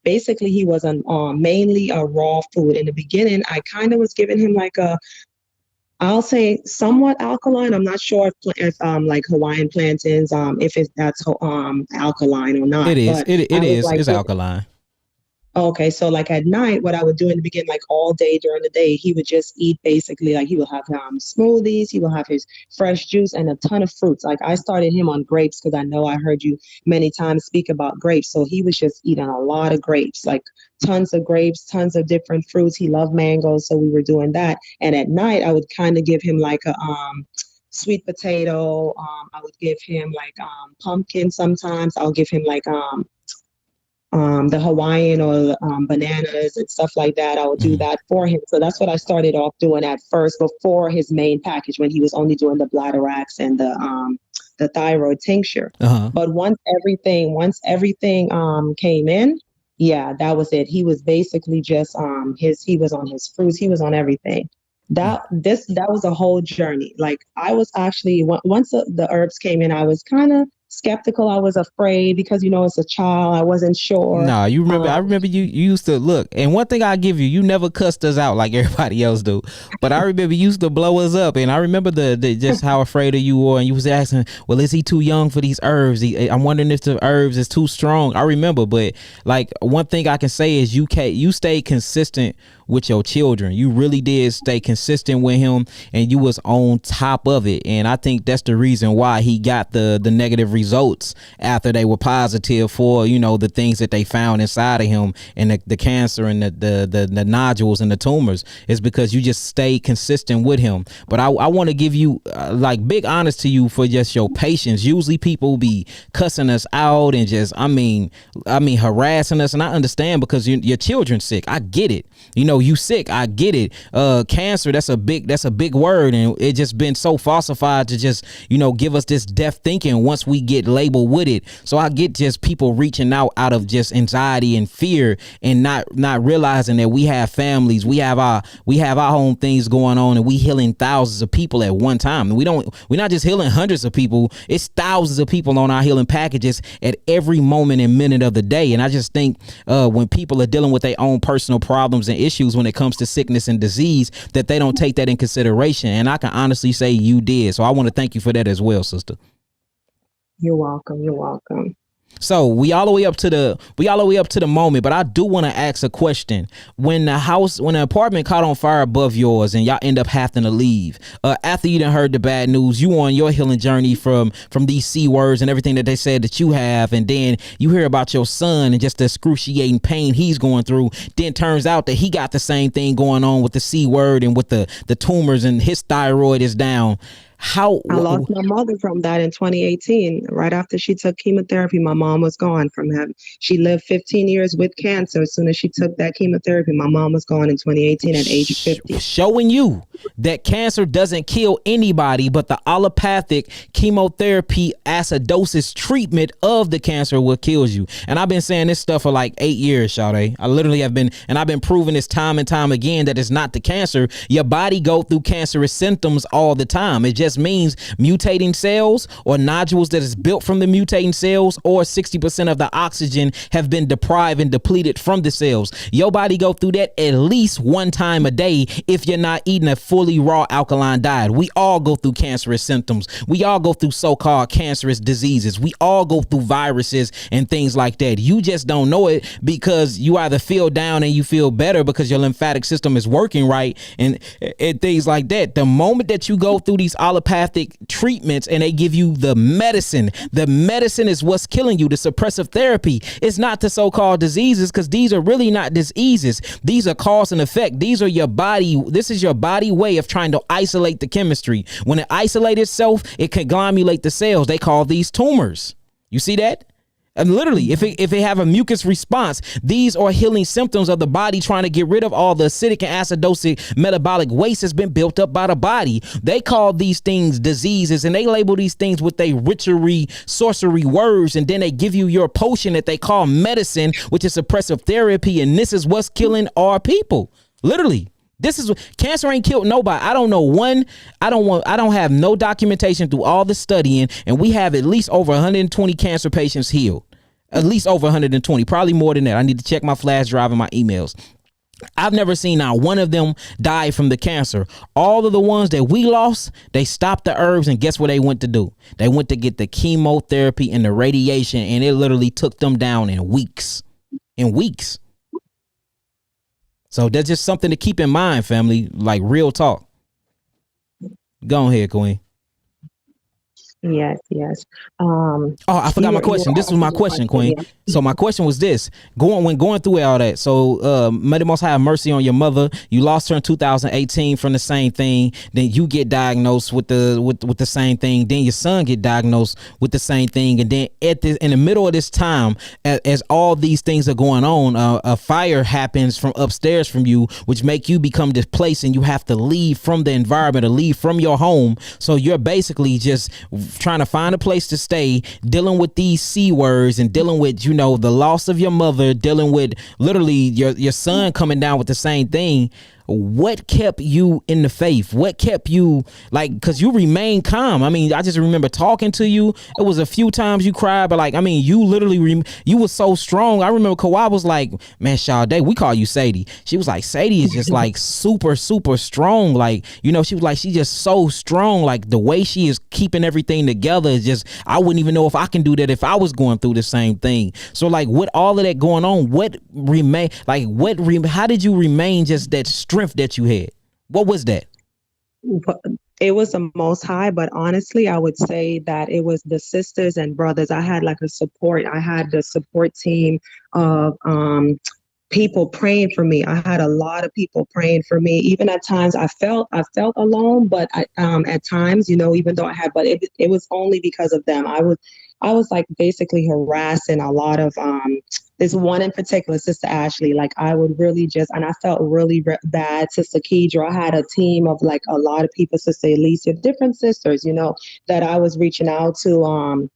basically he was on mainly a raw food. In the beginning, I kind of was giving him like I'll say somewhat alkaline. I'm not sure if like Hawaiian plantains, if that's alkaline or not. It is. But it is. like, it's alkaline. Okay, so like at night, what I would do in the beginning, like all day during the day, he would just eat basically like he would have smoothies, he will have his fresh juice and a ton of fruits. Like I started him on grapes because I know I heard you many times speak about grapes. So he was just eating a lot of grapes, like tons of grapes, tons of different fruits. He loved mangoes, so we were doing that. And at night, I would kind of give him like a sweet potato. I would give him like pumpkin sometimes. I'll give him like the Hawaiian or bananas and stuff like that. I would do that for him. So that's what I started off doing at first before his main package, when he was only doing the Bladerax and the thyroid tincture. But once everything came in, yeah, that was it. He was basically just he was on his fruits, he was on everything. That was a whole journey. Like I was actually, once the herbs came in, I was kind of skeptical. I was afraid because it's a child. I wasn't sure. Nah, you remember? I remember you used to look. And one thing I give you, you never cussed us out like everybody else do. But I remember you used to blow us up, and I remember the just how afraid of you were. And you was asking, well, is he too young for these herbs? I'm wondering if the herbs is too strong. I remember, but like one thing I can say is you stayed consistent with your children. You really did stay consistent with him, and you was on top of it. And I think that's the reason why he got the negative results after they were positive for the things that they found inside of him, and the cancer and the nodules and the tumors, is because you just stayed consistent with him. But I want to give you like big honors to you for just your patience. Usually people be cussing us out and just I mean harassing us, and I understand because your children's sick. I get it. You sick. I get it. Cancer, that's a big word, and it just been so falsified to just give us this deaf thinking once we get labeled with it. So I get just people reaching out of just anxiety and fear, and not realizing that we have families, we have our own things going on, and we healing thousands of people at one time. And we're not just healing hundreds of people, it's thousands of people on our healing packages at every moment and minute of the day. And I just think when people are dealing with their own personal problems and issues when it comes to sickness and disease, that they don't take that in consideration. And I can honestly say you did. So I want to thank you for that as well, sister. You're welcome. So we all the way up to the moment, but I do want to ask a question. When the apartment caught on fire above yours and y'all end up having to leave, after you done heard the bad news, you on your healing journey from these C words and everything that they said that you have, and then you hear about your son and just the excruciating pain he's going through. Then turns out that he got the same thing going on with the C word and with the tumors, and his thyroid is down. How I lost my mother from that in 2018. Right after she took chemotherapy, my mom was gone from heaven. She lived 15 years with cancer. As soon as she took that chemotherapy, my mom was gone in 2018 at age 50. Showing you that cancer doesn't kill anybody, but the allopathic chemotherapy acidosis treatment of the cancer will kills you. And I've been saying this stuff for like 8 years, Sade. I literally have been, and I've been proving this time and time again that it's not the cancer. Your body go through cancerous symptoms all the time. It just means mutating cells or nodules that is built from the mutating cells, or 60% of the oxygen have been deprived and depleted from the cells. Your body go through that at least one time a day if you're not eating a fully raw alkaline diet. We all go through cancerous symptoms. We all go through so-called cancerous diseases. We all go through viruses and things like that. You just don't know it because you either feel down and you feel better because your lymphatic system is working right, and things like that. The moment that you go through these allopathic treatments and they give you the medicine is what's killing you. The suppressive therapy is not the so-called diseases, because these are really not diseases. These are cause and effect. These are your body. This is your body way of trying to isolate the chemistry. When it isolates itself, it can granulate the cells. They call these tumors. You see that? And literally, if it have a mucus response, these are healing symptoms of the body trying to get rid of all the acidic and acidotic metabolic waste that's been built up by the body. They call these things diseases, and they label these things with they witchery, sorcery words, and then they give you your potion that they call medicine, which is suppressive therapy, and this is what's killing our people. Literally. This is cancer ain't killed nobody. I don't know one. I don't have no documentation through all the studying, and we have at least over 120 cancer patients healed. At least over 120, probably more than that. I need to check my flash drive and my emails. I've never seen not one of them die from the cancer. All of the ones that we lost, they stopped the herbs, and guess what they went to do? They went to get the chemotherapy and the radiation, and it literally took them down in weeks. In weeks. So that's just something to keep in mind, family. Like real talk. Go ahead, Queen. Yes. I forgot my question. This was my question, Queen. Yeah. So my question was this: when going through all that. So may the Most High have mercy on your mother. You lost her in 2018 from the same thing. Then you get diagnosed with the same thing. Then your son get diagnosed with the same thing. And then in the middle of this time, as all these things are going on, a fire happens from upstairs from you, which make you become displaced, and you have to leave from the environment or leave from your home. So you're basically just trying to find a place to stay, dealing with these C words and dealing with, the loss of your mother, dealing with literally your son coming down with the same thing. What kept you in the faith? What kept you because you remain calm? I mean, I just remember talking to you. It was a few times you cried, but you literally, you were so strong. I remember Kawhi was like, man, Sade, we call you Sadie. She was like, Sadie is just like super, super strong. She was like, she's just so strong. Like the way she is keeping everything together is just, I wouldn't even know if I can do that if I was going through the same thing. So with all of that going on, how did you remain just that strength that you had? What was that? It was the Most High, but honestly, I would say that it was the sisters and brothers. I had I had the support team of people praying for me. I had a lot of people praying for me. Even at times I felt alone, but at times, even though but it was only because of them. I was basically harassing a lot of this one in particular, Sister Ashley. I would really and I felt really bad. Sister Kedra, I had a team of a lot of people, Sister Alicia, different sisters, that I was reaching out to.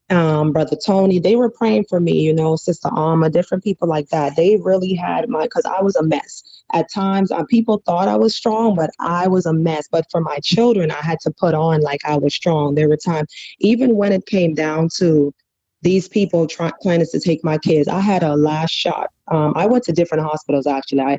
Brother Tony, they were praying for me, Sister Alma, different people like that. They really had because I was a mess. At times, people thought I was strong, but I was a mess. But for my children, I had to put on I was strong. There were times, even when it came down to these people planning to take my kids, I had a last shot. I went to different hospitals, actually.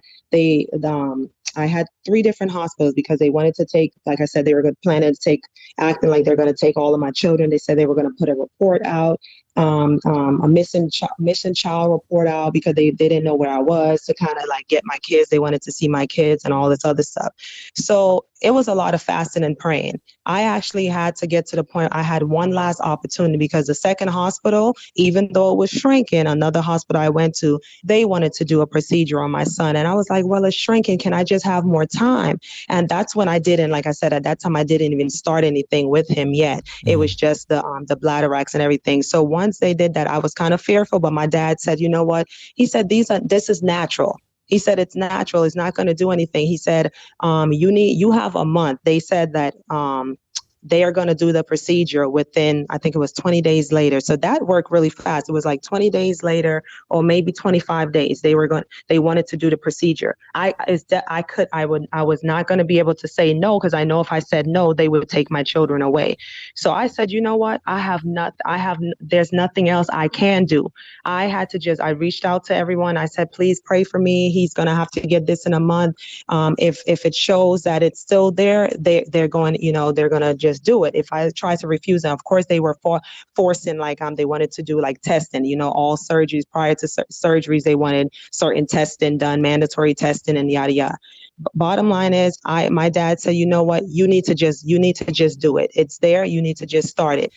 I had 3 different hospitals because they wanted to take, like I said, they were planning to take, acting like they're going to take all of my children. They said they were going to put a report out. a missing child report out because they didn't know where I was, to kind of like get my kids. They wanted to see my kids and all this other stuff. So it was a lot of fasting and praying. I actually had to get to the point I had one last opportunity, because the second hospital, even though it was shrinking, another hospital I went to, they wanted to do a procedure on my son. And I was like, well, it's shrinking. Can I just have more time? And that's when I didn't, like I said, at that time, I didn't even start anything with him yet. It was just the bladder and everything. So once they did that, I was kind of fearful, but my dad said, you know what? He said, this is natural. He said, it's natural. It's not going to do anything. He said, you have a month. They said that, they are going to do the procedure within, I think it was 20 days later. So that worked really fast. It was like 20 days later, or maybe 25 days. They wanted to do the procedure. I was not going to be able to say no, because I know if I said no, they would take my children away. So I said, you know what? There's nothing else I can do. I reached out to everyone. I said, please pray for me. He's going to have to get this in a month. If it shows that it's still there, they're going, they're going to just do it. If I try to refuse them, of course they were forcing, like, they wanted to do like testing, all surgeries prior to surgeries. They wanted certain testing done, mandatory testing, and yada yada. Bottom line is, my dad said, you know what, you need to just do it. It's there. You need to just start it.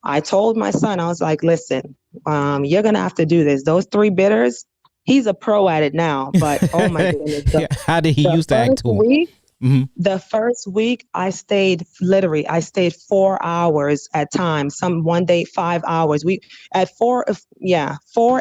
I told my son, I was like, listen, you're gonna have to do this. Those three bitters, he's a pro at it now, but oh my goodness. How did he used to act to him? The first week, I stayed 4 hours at times. One day 5 hours. We at 4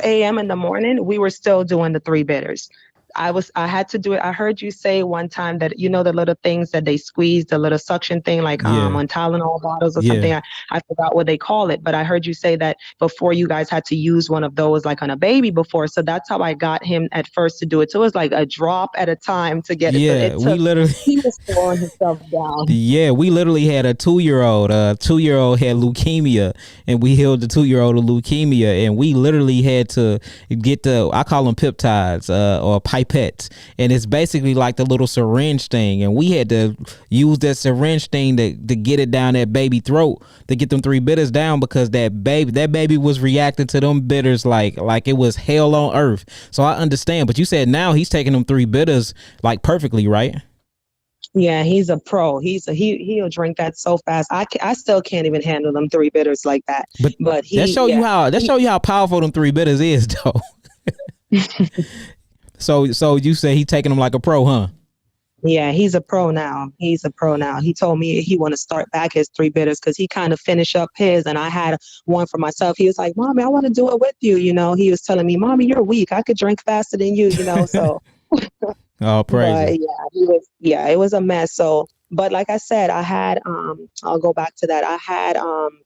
a.m. in the morning, we were still doing the three bitters. I had to do it. I heard you say one time that, the little things that they squeeze, the little suction thing, like on Tylenol bottles or something. I forgot what they call it, but I heard you say that before you guys had to use one of those like on a baby before. So that's how I got him at first to do it. So it was like a drop at a time to get it. So he was throwing himself down. Yeah, we literally had a 2-year-old. 2-year-old had leukemia, and we healed the 2-year-old of leukemia, and we literally had to get I call them peptides or pipettes, and it's basically like the little syringe thing, and we had to use that syringe thing to get it down that baby throat, to get them three bitters down, because that baby was reacting to them bitters like it was hell on earth. So I understand, but you said now he's taking them three bitters like perfectly, right? Yeah, he's a pro. He'll drink that so fast. I still can't even handle them three bitters like that. But that show you how powerful them three bitters is, though. So you say he taking them like a pro, huh? Yeah, he's a pro now. He told me he want to start back his three bitters, because he kind of finished up his, and I had one for myself. He was like, "Mommy, I want to do it with you." He was telling me, "Mommy, you're weak. I could drink faster than you." So. Oh, praise. But it was a mess. So, but like I said, I had, I'll go back to that. I had,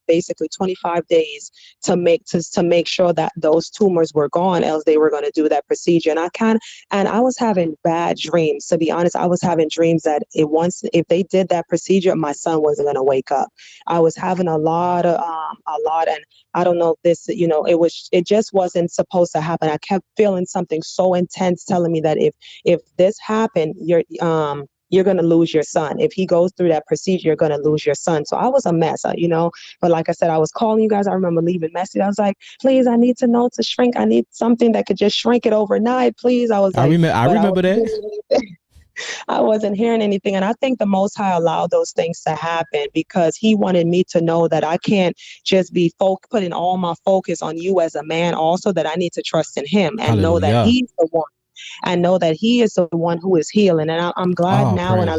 basically 25 days to make sure that those tumors were gone, else they were going to do that procedure. And I was having bad dreams. To be honest, I was having dreams that if they did that procedure, my son wasn't going to wake up. I was having a lot, and I don't know if this, it just wasn't supposed to happen. I kept feeling something so intense telling me that if this happened, you're going to lose your son. If he goes through that procedure, you're going to lose your son. So I was a mess, but like I said, I was calling you guys. I remember leaving message. I was like, please, I need to know to shrink. I need something that could just shrink it overnight. Please. I remember that. I wasn't hearing anything. And I think the Most High allowed those things to happen, because he wanted me to know that I can't just be putting all my focus on you as a man, also that I need to trust in him and know that he's the one. And know that he is the one who is healing. And I'm glad now when I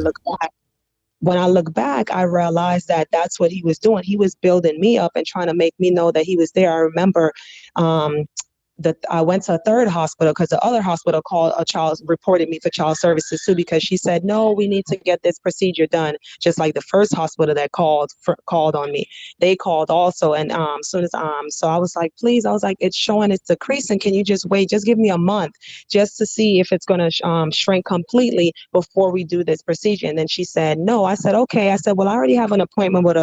look back, I realized that that's what he was doing. He was building me up and trying to make me know that he was there. I remember that I went to a third hospital, because the other hospital reported me for child services too, because she said, no, we need to get this procedure done. Just like the first hospital that called on me, they called also. And soon as so I was like, please, it's showing it's decreasing. Can you just wait? Just give me a month just to see if it's going to shrink completely before we do this procedure. And then she said, no. I said, okay. I said, well, I already have an appointment with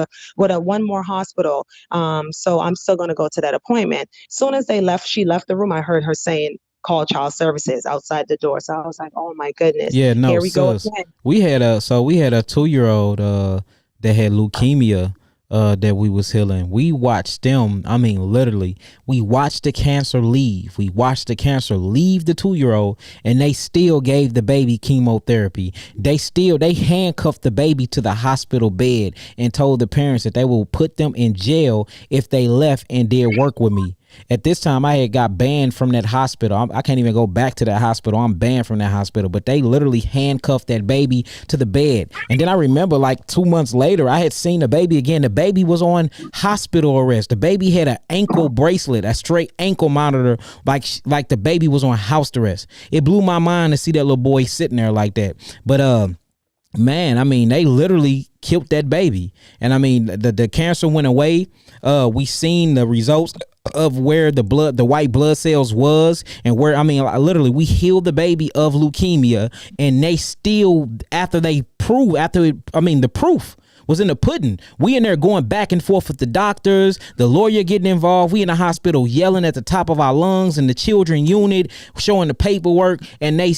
a one more hospital. So I'm still going to go to that appointment. Soon as she left the room, I heard her saying, call child services outside the door. So I was like, oh my goodness. Yeah, no, here we go again. We had a 2-year-old that had leukemia, that we was healing. We watched them. I mean, literally, we watched the cancer leave. We watched the cancer leave the 2-year-old, and they still gave the baby chemotherapy. They handcuffed the baby to the hospital bed and told the parents that they will put them in jail if they left and did work with me. At this time, I had got banned from that hospital. I can't even go back to that hospital. I'm banned from that hospital. But they literally handcuffed that baby to the bed. And then I remember like 2 months later, I had seen the baby again. The baby was on hospital arrest. The baby had an ankle bracelet, a straight ankle monitor, like the baby was on house arrest. It blew my mind to see that little boy sitting there like that. But man, I mean, they literally killed that baby. And I mean, the cancer went away. We seen the results of where the white blood cells was, and where, I mean, literally we healed the baby of leukemia, and they still, the proof was in the pudding. We in there going back and forth with the doctors, the lawyer getting involved. We in the hospital yelling at the top of our lungs, and the children unit showing the paperwork, and they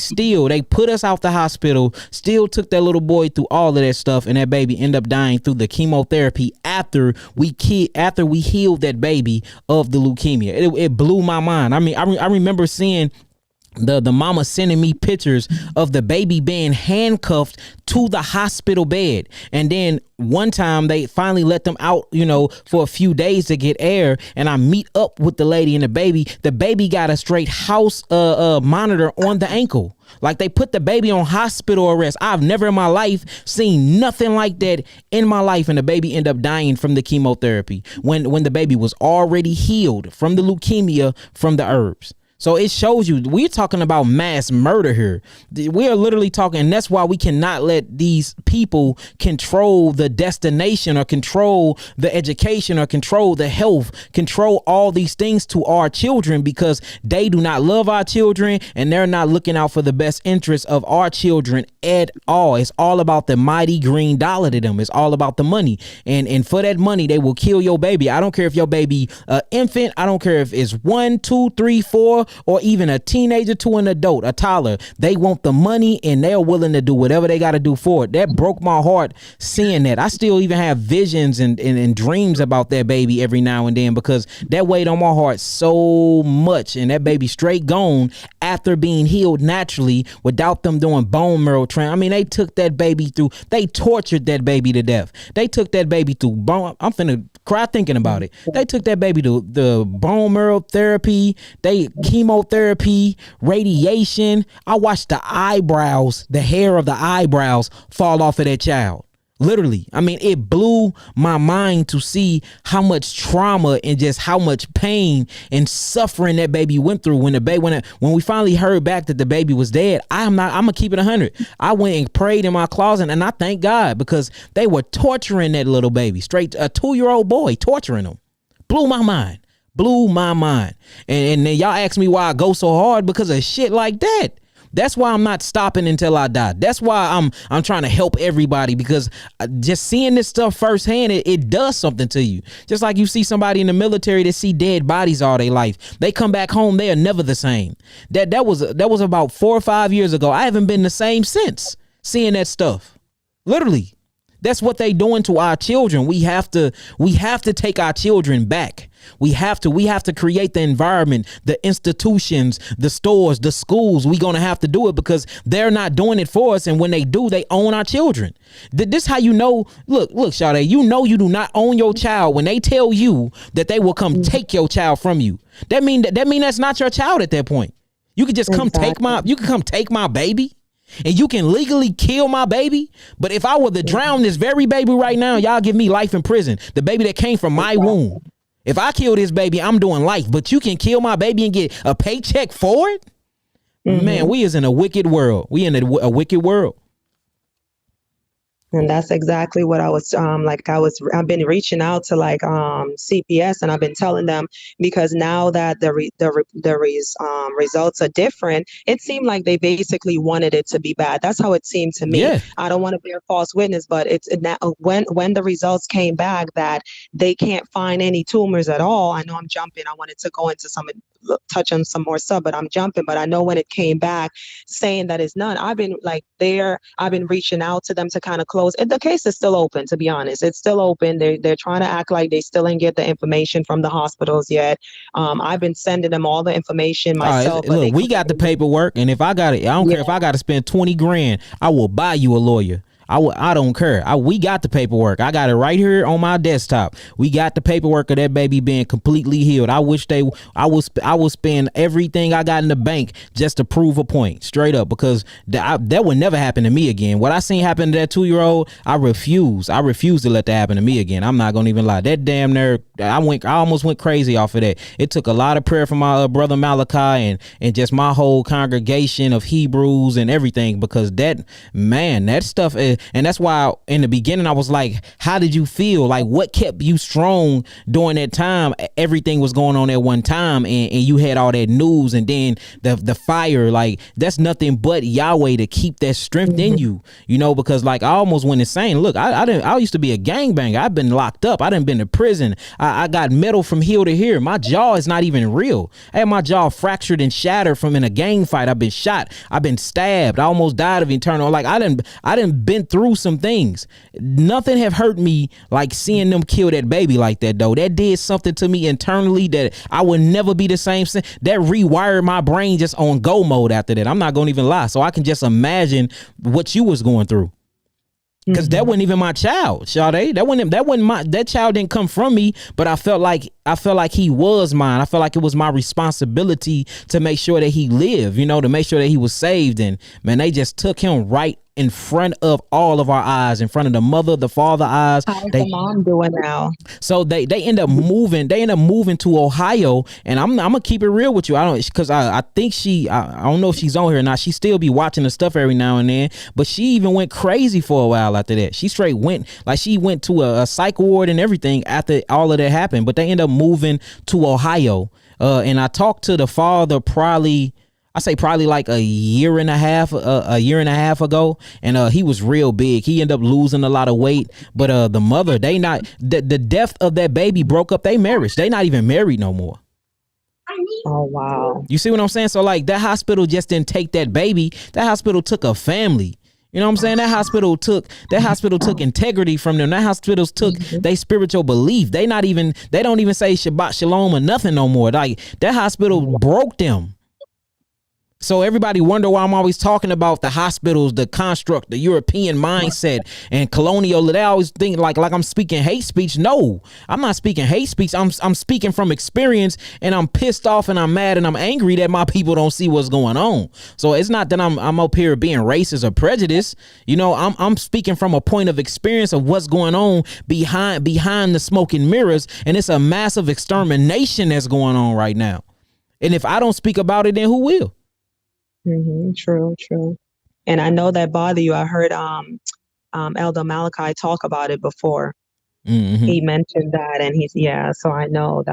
put us out the hospital, still took that little boy through all of that stuff, and that baby ended up dying through the chemotherapy after we healed that baby of the leukemia. It blew my mind. I mean, I remember seeing the mama sending me pictures of the baby being handcuffed to the hospital bed. And then one time they finally let them out, for a few days to get air. And I meet up with the lady and the baby. The baby got a straight house monitor on the ankle. Like, they put the baby on hospital arrest. I've never in my life seen nothing like that in my life. And the baby ended up dying from the chemotherapy when the baby was already healed from the leukemia from the herbs. So it shows you, we're talking about mass murder here. We are literally talking, and that's why we cannot let these people control the destination, or control the education, or control the health, control all these things to our children, because they do not love our children, and they're not looking out for the best interests of our children at all. It's all about the mighty green dollar to them. It's all about the money. And for that money, they will kill your baby. I don't care if your baby infant. I don't care if it's 1, 2, 3, 4, or even a teenager to an adult, a toddler. They want the money, and they're willing to do whatever they got to do for it. That broke my heart seeing that. I still even have visions and dreams about that baby every now and then, because that weighed on my heart so much. And that baby straight gone after being healed naturally without them doing bone marrow I mean, they took that baby they tortured that baby to death. They took that baby through bone. I'm finna cry thinking about it. They took that baby to the bone marrow therapy, chemotherapy, radiation. I watched the hair of the eyebrows fall off of that child. Literally. I mean, it blew my mind to see how much trauma and just how much pain and suffering that baby went through when we finally heard back that the baby was dead. I'm gonna keep it 100. I went and prayed in my closet, and I thank God, because they were torturing that little baby, straight a 2-year-old boy, torturing him. Blew my mind. And then y'all ask me why I go so hard, because of shit like that. That's why I'm not stopping until I die. That's why I'm trying to help everybody, because just seeing this stuff firsthand, it does something to you. Just like you see somebody in the military that see dead bodies all their life. They come back home, they are never the same. That was about 4 or 5 years ago. I haven't been the same since seeing that stuff. Literally. That's what they doing to our children. We have to take our children back. We have to create the environment, the institutions, the stores, the schools. We're going to have to do it, because they're not doing it for us. And when they do, they own our children. This how you know. Look, Sade, you know you do not own your child when they tell you that they will come take your child from you. That mean that's not your child at that point. You could just come take my baby. And you can legally kill my baby. But if I were to drown this very baby right now, y'all give me life in prison. The baby that came from my womb. If I kill this baby, I'm doing life. But you can kill my baby and get a paycheck for it? Mm-hmm. Man, we is in a wicked world. We in a wicked world. And that's exactly what I was I've been reaching out to CPS, and I've been telling them, because now that the results are different, it seemed like they basically wanted it to be bad. That's how it seemed to me. Yeah. I don't want to bear false witness, but it's when the results came back that they can't find any tumors at all. I know I'm jumping. I wanted to go into some touch on some more stuff, but I'm jumping. But I know when it came back saying that it's none, I've been like I've been reaching out to them to kind of close. And the case is still open, to be honest. It's still open. They're trying to act like they still didn't get the information from the hospitals yet. I've been sending them all the information myself. But look, we got the paperwork, and if I got it, I don't care if I got to spend 20 grand. I will buy you a lawyer. I don't care. We got the paperwork. I got it right here on my desktop. We got the paperwork of that baby being completely healed. I wish I will spend everything I got in the bank just to prove a point, straight up, because that would never happen to me again. What I seen happen to that 2-year-old, I refuse to let that happen to me again. I'm not gonna even lie. That damn nerve, I almost went crazy off of that. It took a lot of prayer from my brother Malachi and just my whole congregation of Hebrews and everything, because that stuff is. And that's why in the beginning I was like, how did you feel? Like, what kept you strong during that time? Everything was going on at one time, and you had all that news, and then the fire. Like, that's nothing but Yahweh to keep that strength in you, because like I almost went insane. Look, I used to be a gangbanger. I've been locked up. I done been to prison. I got metal from here to here. My jaw is not even real. I had my jaw fractured and shattered from in a gang fight. I've been shot. I've been stabbed. I almost died of internal. Like, I done been through some things. Nothing have hurt me like seeing them kill that baby like that, though. That did something to me internally that I would never be the same. That rewired my brain just on go mode after that. I'm not gonna even lie. So I can just imagine what you was going through. Because that wasn't even my child, Sade. That child didn't come from me, but I felt like he was mine. I felt like it was my responsibility to make sure that he lived, to make sure that he was saved. And man, they just took him right in front of all of our eyes, in front of the mother, the father eyes. How's the mom doing now? So they end up moving. They end up moving to Ohio, and I'm gonna keep it real with you. I think I don't know if she's on here or not. She still be watching the stuff every now and then, but she even went crazy for a while after that. She straight went to a psych ward and everything after all of that happened. But they end up moving to Ohio, and I talked to the father probably like a year and a half ago, and he was real big. He ended up losing a lot of weight, but the mother, the death of that baby broke up their marriage. They not even married no more. Oh wow. You see what I'm saying? So like, that hospital just didn't take that baby. That hospital took a family. You know what I'm saying? That hospital took integrity from them. That hospital took their spiritual belief. They don't even say Shabbat Shalom or nothing no more. Like, that hospital broke them. So everybody wonder why I'm always talking about the hospitals, the construct, the European mindset and colonial. They always think like I'm speaking hate speech. No, I'm not speaking hate speech. I'm speaking from experience, and I'm pissed off and I'm mad and I'm angry that my people don't see what's going on. So it's not that I'm up here being racist or prejudiced. I'm speaking from a point of experience of what's going on behind the smoke and mirrors, and it's a massive extermination that's going on right now. And if I don't speak about it, then who will? True. And I know that bother you. I heard Elder Malachi talk about it before. He mentioned that, and so I know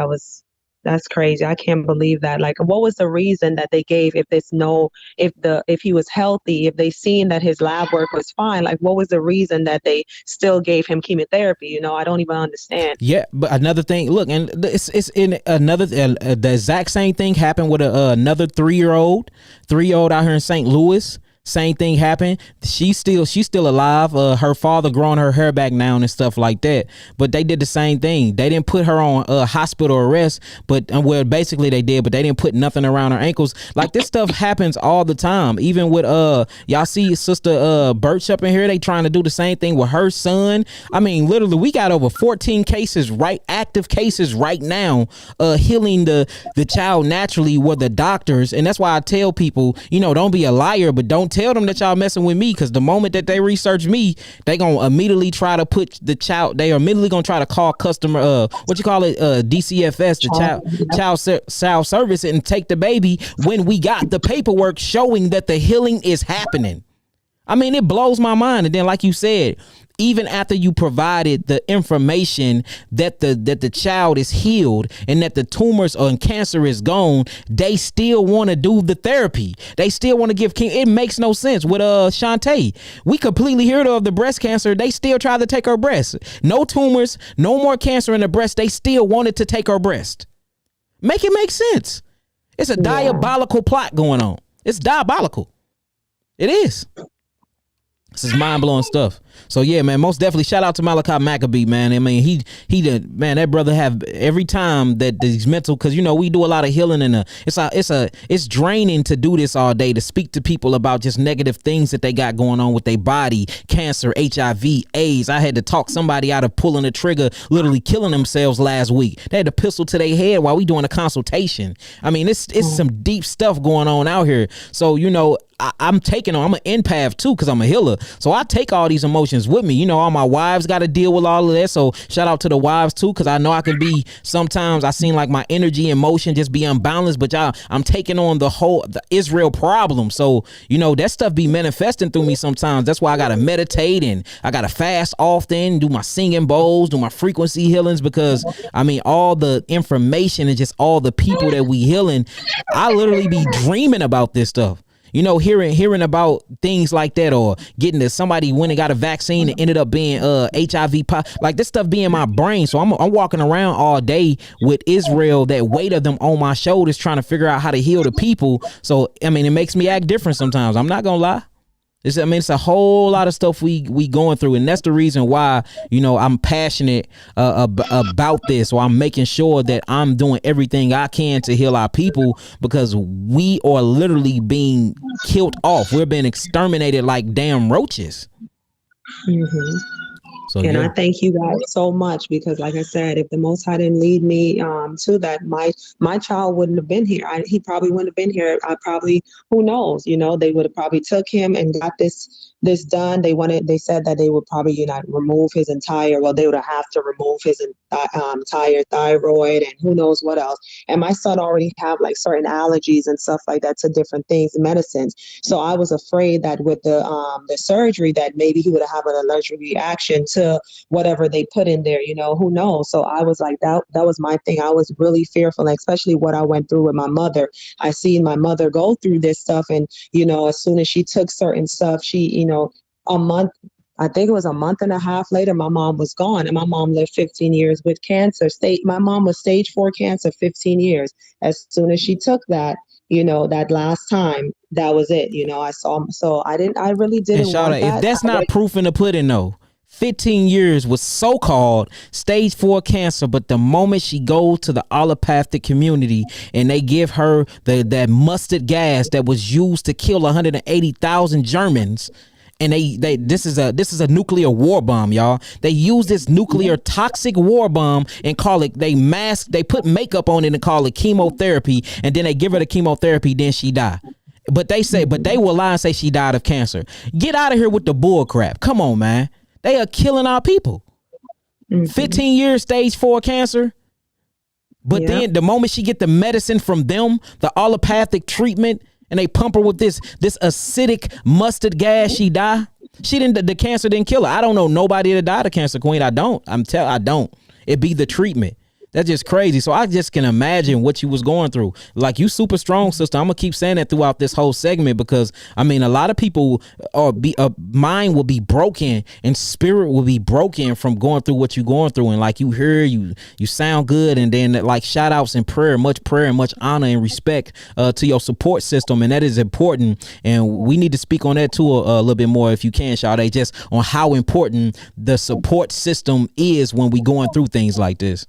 that's crazy. I can't believe that. Like, what was the reason that they gave if he was healthy, if they seen that his lab work was fine, like what was the reason that they still gave him chemotherapy? I don't even understand. Yeah, but another thing, look, and it's in another the exact same thing happened with another 3-year-old out here in St. Louis. Same thing happened. She's still alive. Her father growing her hair back now and stuff like that. But they did the same thing. They didn't put her on hospital arrest, but basically they did, but they didn't put nothing around her ankles. Like, this stuff happens all the time. Even with y'all see Sister Birch up in here. They trying to do the same thing with her son. I mean, literally, we got over 14 cases, active cases right now, healing the child naturally with the doctors. And that's why I tell people, don't be a liar, but don't tell them that y'all messing with me, because the moment that they research me, they gonna immediately try to put the child. They are immediately gonna try to call customer DCFS, the child service, and take the baby when we got the paperwork showing that the healing is happening. I mean, it blows my mind. And then, like you said, even after you provided the information that the child is healed and that the tumors and cancer is gone, they still want to do the therapy. They still want to give it makes no sense. With Shantae, we completely heard of the breast cancer. They still try to take her breast. No tumors, no more cancer in the breast. They still wanted to take her breast. Make it make sense. It's a Yeah. diabolical plot going on. It's diabolical. It is. This is mind blowing stuff. So yeah, man, most definitely shout out to Malachi Maccabee, man. I mean, he did, man. That brother have every time that these mental, because you know we do a lot of healing, and it's draining to do this all day, to speak to people about just negative things that they got going on with their body, cancer, HIV, AIDS. I had to talk somebody out of pulling the trigger, literally killing themselves last week. They had a pistol to their head while we doing a consultation. I mean, it's some deep stuff going on out here. So you know, I'm taking on, I'm an empath too, because I'm a healer. So I take all these emotions with me. You know, all my wives got to deal with all of that. So shout out to the wives too, because I know I can be, sometimes I seem like my energy and motion just be unbalanced, but I'm taking on the Israel problem. So, you know, that stuff be manifesting through me sometimes. That's why I got to meditate, and I got to fast often, do my singing bowls, do my frequency healings, because I mean, all the information and just all the people that we healing, I literally be dreaming about this stuff. You know, hearing about things like that, or getting to somebody went and got a vaccine and ended up being HIV, like this stuff be in my brain. So I'm walking around all day with Israel, that weight of them on my shoulders, trying to figure out how to heal the people. So I mean, it makes me act different sometimes. I'm not gonna lie. It's a whole lot of stuff we going through, and that's the reason why, you know, I'm passionate about this, or I'm making sure that I'm doing everything I can to heal our people, because we are literally being killed off. We're being exterminated like damn roaches. Mm-hmm. So And I yeah. thank you guys so much, because, like I said, if the Most High didn't lead me to that, my child wouldn't have been here. He probably wouldn't have been here. I probably, who knows? You know, they would have probably took him and got this done. They said that they would probably, you know, remove his entire. Well, they would have to remove his entire thyroid and who knows what else. And my son already have like certain allergies and stuff like that to different things, medicines. So I was afraid that with the surgery, that maybe he would have an allergic reaction to whatever they put in there, you know, who knows? So I was like, that was my thing. I was really fearful, and especially what I went through with my mother. I seen my mother go through this stuff, and, you know, as soon as she took certain stuff, she, you know, a month, I think it was a month and a half later, my mom was gone. And my mom lived 15 years with cancer. My mom was stage 4 cancer, 15 years. As soon as she took that, you know, that last time, that was it. You know, I saw, so I really And didn't shout want out, if that. that's not proof in the pudding though, 15 years with so-called stage 4 cancer, but the moment she goes to the allopathic community and they give her that mustard gas that was used to kill 180,000 Germans, and this is a nuclear war bomb, y'all. They use this nuclear toxic war bomb and call it, they put makeup on it and call it chemotherapy, and then they give her the chemotherapy, then she die. But they will lie and say she died of cancer. Get out of here with the bull crap. Come on, man. They are killing our people. 15 years stage 4 cancer. But then the moment she get the medicine from them, the allopathic treatment, and they pump her with this acidic mustard gas, she die. The cancer didn't kill her. I don't know nobody that died of cancer, Queen. I don't. I don't. It be the treatment. That's just crazy. So I just can imagine what you was going through. Like, you super strong, sister. I'm gonna keep saying that throughout this whole segment, because I mean, a lot of people mind will be broken and spirit will be broken from going through what you're going through. And like, you hear you sound good, and then like shout outs and prayer and much honor and respect to your support system, and that is important. And we need to speak on that too a little bit more, if you can, Sade, just on how important the support system is when we going through things like this.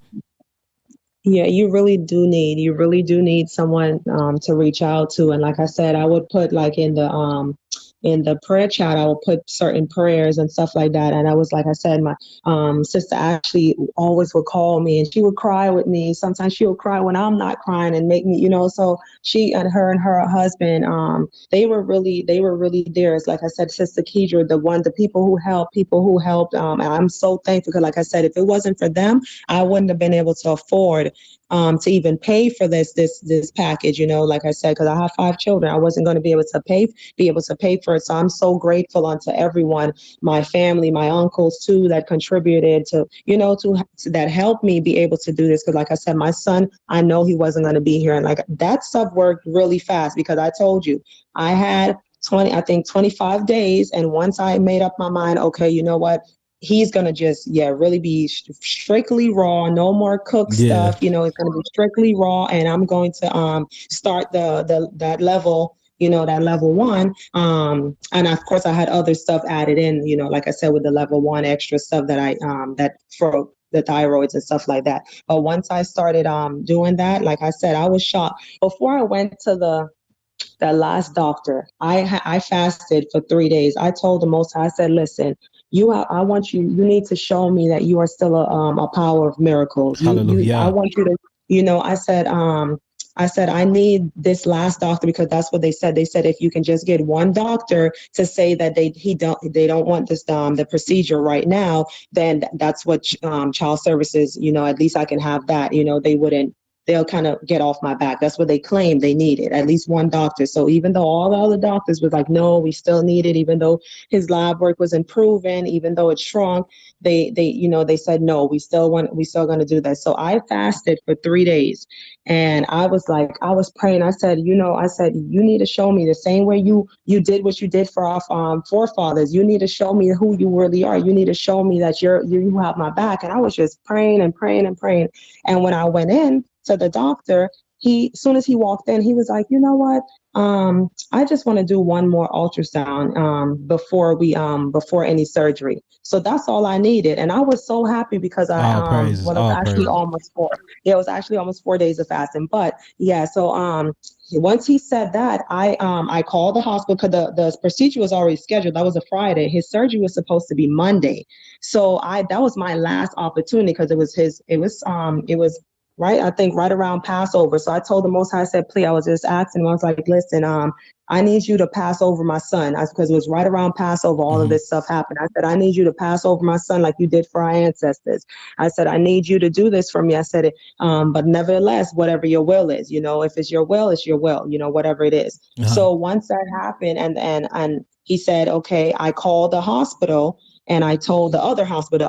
Yeah, you really do need someone to reach out to. And like I said, I would put like in the prayer chat, I would put certain prayers and stuff like that. And I was, like I said, my sister actually always would call me, and she would cry with me. Sometimes she would cry when I'm not crying, and make me, you know, so she and her husband, they were really there. It's like I said, Sister Kedra, the people who helped. And I'm so thankful, because like I said, if it wasn't for them, I wouldn't have been able to afford to even pay for this package, you know, like I said, because I have 5 children. I wasn't going to be able to pay for it. So I'm so grateful unto everyone, my family, my uncles too, that contributed to, you know, to that helped me be able to do this. Because like I said, my son, I know he wasn't going to be here. And like, that stuff worked really fast, because I told you, I had 25 days. And once I made up my mind, okay, you know what? he's gonna just really be strictly raw, no more cooked Yeah. stuff. It's gonna be strictly raw, and I'm going to start the that level, that level one. And of course I had other stuff added in, like I said, with the level one extra stuff that I that for the thyroids and stuff like that. But once I started doing that, like I said, I was shocked. Before I went to that last doctor, I fasted for 3 days. I told the Most High, I said, listen, I want you, you need to show me that you are still a power of miracles. I Hallelujah. want you to, I said, I need this last doctor, because that's what they said. They said, if you can just get one doctor to say that they don't want this, the procedure right now, then that's what, child services, at least I can have that, they'll kind of get off my back. That's what they claim they needed, at least one doctor. So even though all the other doctors was like, no, we still need it, even though his lab work was improving, even though it shrunk, they said, no, we still going to do that. So I fasted for 3 days, and I was praying. I said, you need to show me the same way you did what you did for our forefathers. You need to show me who you really are. You need to show me that you have my back. And I was just praying and praying and praying. And when I went in to the doctor, as soon as he walked in, he was like, you know what? I just want to do one more ultrasound before any surgery. So that's all I needed. And I was so happy, because All praises. well, it's All actually praises. almost four. Yeah, it was actually almost 4 days of fasting. But yeah, so once he said that, I called the hospital, because the procedure was already scheduled. That was a Friday. His surgery was supposed to be Monday. So that was my last opportunity, because it was right, I think right around Passover. So I told the Most High, I said, please, I was just asking him, I was like, listen, I need you to pass over my son, because it was right around Passover, all of Mm-hmm. this stuff happened. I said, I need you to pass over my son like you did for our ancestors. I said, I need you to do this for me. I said, but nevertheless, whatever your will is, if it's your will, it's your will, whatever it is. Uh-huh. So once that happened, and he said, okay, I called the hospital. And I told the other hospital,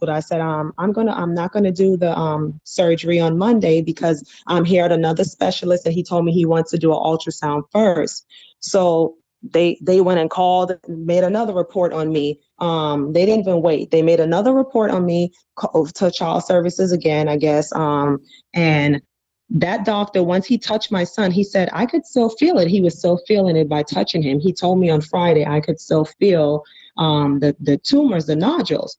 I said, I'm not gonna do the surgery on Monday, because I'm here at another specialist, and he told me he wants to do an ultrasound first. So they went and called, made another report on me. They didn't even wait. They made another report on me to child services again, I guess. And that doctor, once he touched my son, he said I could still feel it. He was still feeling it by touching him. He told me on Friday I could still feel the tumors, the nodules.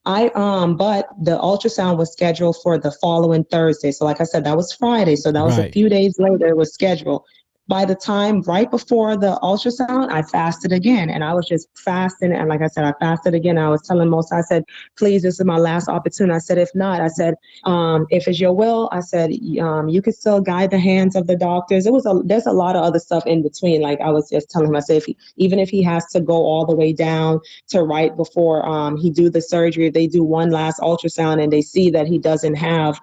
But the ultrasound was scheduled for the following Thursday. So like I said, that was Friday. So that was a Right. few days later, it was scheduled. By the time right before the ultrasound, I fasted again, and I was just fasting. And like I said, I fasted again. I was telling most, I said, please, this is my last opportunity. I said, if not, I said, if it's your will, I said, you could still guide the hands of the doctors. There's a lot of other stuff in between. Like I was just telling him, I said, even if he has to go all the way down to right before he do the surgery, if they do one last ultrasound and they see that he doesn't have,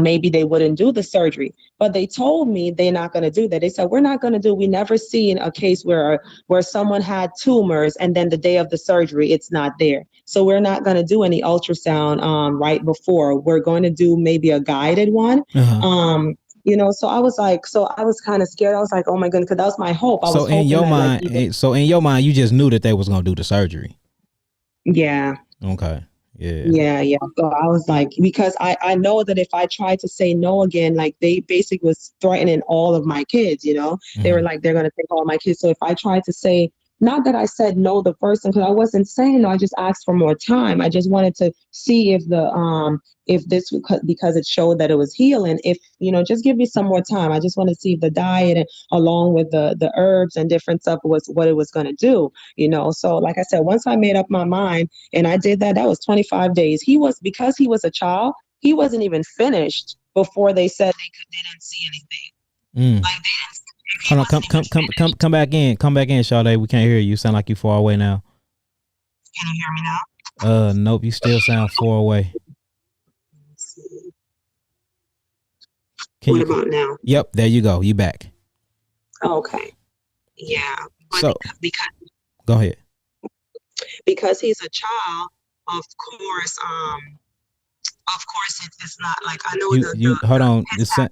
maybe they wouldn't do the surgery. But they told me they're not going to do that. They said, we never seen a case where someone had tumors and then the day of the surgery, it's not there. So we're not going to do any ultrasound right before. We're going to do maybe a guided one. Uh-huh. So I was kind of scared. I was like, oh my goodness, because that was my hope. I was So in hoping your that mind, you just knew that they was gonna do the surgery. yeah. Okay. Yeah. Yeah. So I was like, because I know that if I tried to say no again, like they basically was threatening all of my kids, they were Mm-hmm. like, they're going to take all my kids. So if I tried to say, not that I said no the first time, because I wasn't saying no, I just asked for more time. I just wanted to see if this, because it showed that it was healing, if, just give me some more time. I just want to see if the diet, and along with the herbs and different stuff, was what it was going to do, So like I said, once I made up my mind, and I did that. That was 25 days. Because he was a child, he wasn't even finished before they said they didn't see anything. Mm. Like they didn't. He Hold on. wasn't even finished. Come back in. Come back in, Sade. We can't hear you. You sound like you far away now. Can you hear me now? Nope. You still sound far away. Let's see. Can What you? about now? Yep. There you go. You back. Okay. Yeah, but So go ahead. because he's a child, of course, it's not like I know You hold on.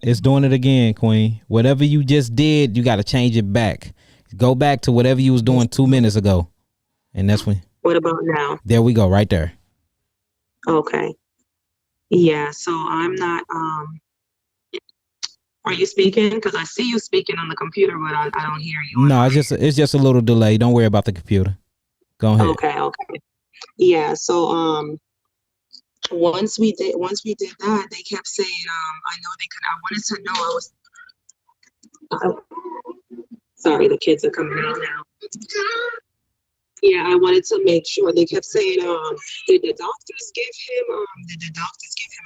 It's doing it again, Queen. Whatever you just did, you got to change it back. Go back to whatever you was doing 2 minutes ago, and that's when. What about now? There we go. Right there. Okay. Yeah. So I'm not. Are you speaking? Because I see you speaking on the computer, but I don't hear you on No, my it's just a little delay. Don't worry about the computer. Go end. ahead. Okay. Okay. Yeah. So once we did that, they kept saying I know they could. I wanted to know. I, sorry, the kids are coming out now. Yeah, I wanted to make sure. They kept saying, did the doctors give him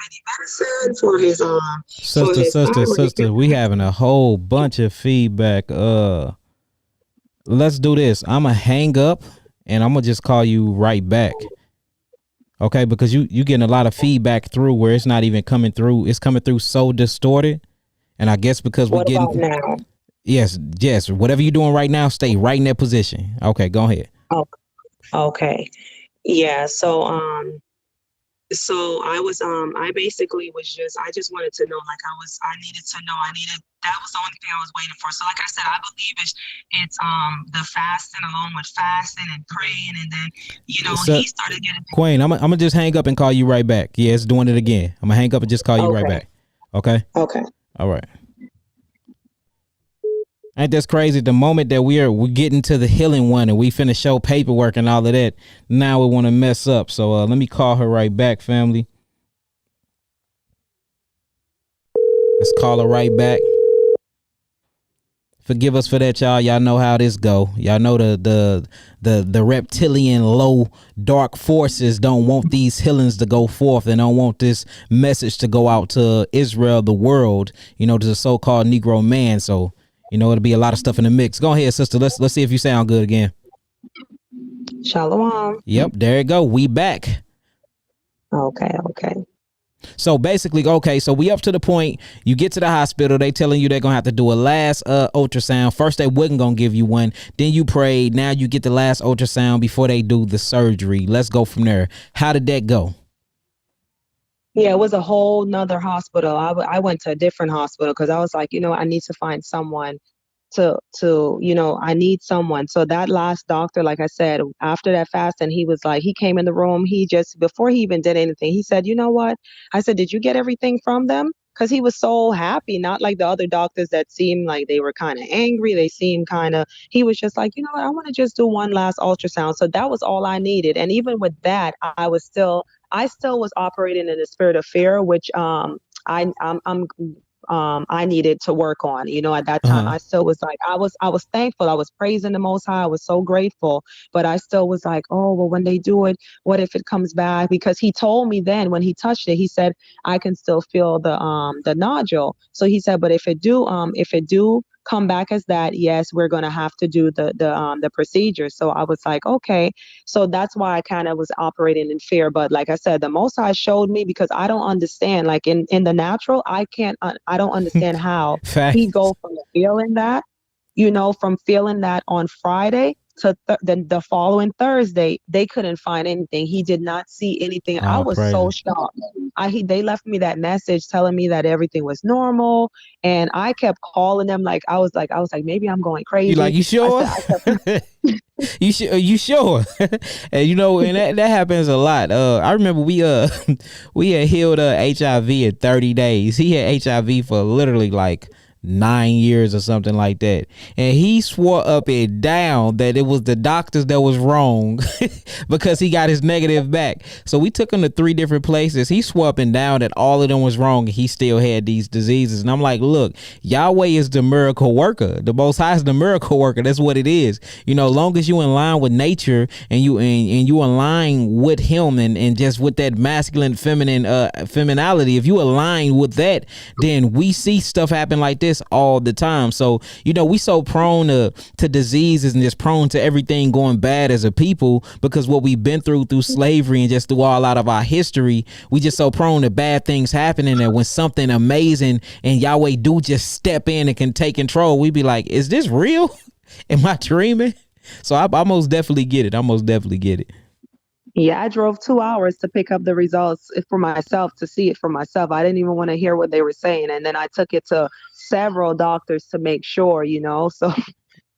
any medicine for his thyroid? Sister, we having a whole bunch of feedback. Let's do this. I'ma hang up and I'm gonna just call you right back. Okay, because you getting a lot of feedback through where it's not even coming through. It's coming through so distorted. And I guess because we What about getting now? yes, whatever you're doing right now, stay right in that position. Okay, go ahead. Oh, okay. Yeah. So I basically was just I just wanted to know, like, I needed to know, I needed that was the only thing I was waiting for. So like I said, I believe it's the fasting, along with fasting and praying, and then So, he started getting. Queen, I'm gonna just hang up and call you right back. Yeah, it's doing it again. I'm gonna hang up and just call you right Okay. back. Okay. Okay. All right. Ain't that's crazy? The moment that we're getting to the healing one and we finna show paperwork and all of that, now we want to mess up. So let me call her right back, family. Let's call her right back. Forgive us for that, y'all. Y'all know how this go. Y'all know the reptilian low dark forces don't want these healings to go forth and don't want this message to go out to Israel, the world, to the so-called Negro man. So, it'll be a lot of stuff in the mix. Go ahead, sister. Let's see if you sound good again. Shalom. Yep, there you go. We back. Okay. Okay. So basically, okay, so we up to the point you get to the hospital, they telling you they're gonna have to do a last ultrasound. First they wasn't gonna give you one, then you prayed, now you get the last ultrasound before they do the surgery. Let's go from there. How did that go? Yeah, it was a whole nother hospital. I went to a different hospital because I was like, I need to find someone I need someone. So that last doctor, like I said, after that fast, and he was like, he came in the room, he just, before he even did anything, he said, you know what? I said, did you get everything from them? Because he was so happy, not like the other doctors that seemed like they were kind of angry. They seemed he was just like, you know what? I want to just do one last ultrasound. So that was all I needed. And even with that, I still was operating in a spirit of fear, which I needed to work on. At that time, Uh-huh. I still was like, I was thankful. I was praising the Most High. I was so grateful, but I still was like, oh, well, when they do it, what if it comes back? Because he told me then when he touched it, he said, I can still feel the nodule. So he said, but if it do come back as that, yes, we're gonna have to do the procedure. So I was like, okay. So that's why I kind of was operating in fear. But like I said, the Most High showed me, because I don't understand. Like in the natural, I don't understand how he Facts. go from feeling that on Friday to the following Thursday. They couldn't find anything. He did not see anything. I Oh, was so crazy. shocked. They left me that message telling me that everything was normal, and I kept calling them. Like I was like, maybe I'm going You like crazy. you I sure? said, I kept You sure? And and that happens a lot. I remember we had healed HIV in 30 days. He had HIV for literally like 9 years or something like that, and he swore up and down that it was the doctors that was wrong because he got his negative back. So we took him to 3 different places. He swore up and down that all of them was wrong, and he still had these diseases. And I'm like, look, Yahweh is the miracle worker. The Most High is the miracle worker. That's what it is. Long as you in line with nature and you align with Him and just with that masculine, feminine, femininity. If you align with that, then we see stuff happen like this all the time. So we so prone to diseases and just prone to everything going bad as a people because what we've been through slavery and just through all out of our history, we just so prone to bad things happening that when something amazing and Yahweh do just step in and can take control, we be like, is this real? Am I dreaming? So I most definitely get it. I most definitely get it. Yeah, I drove 2 hours to pick up the results for myself, to see it for myself. I didn't even want to hear what they were saying. And then I took it to several doctors to make sure. So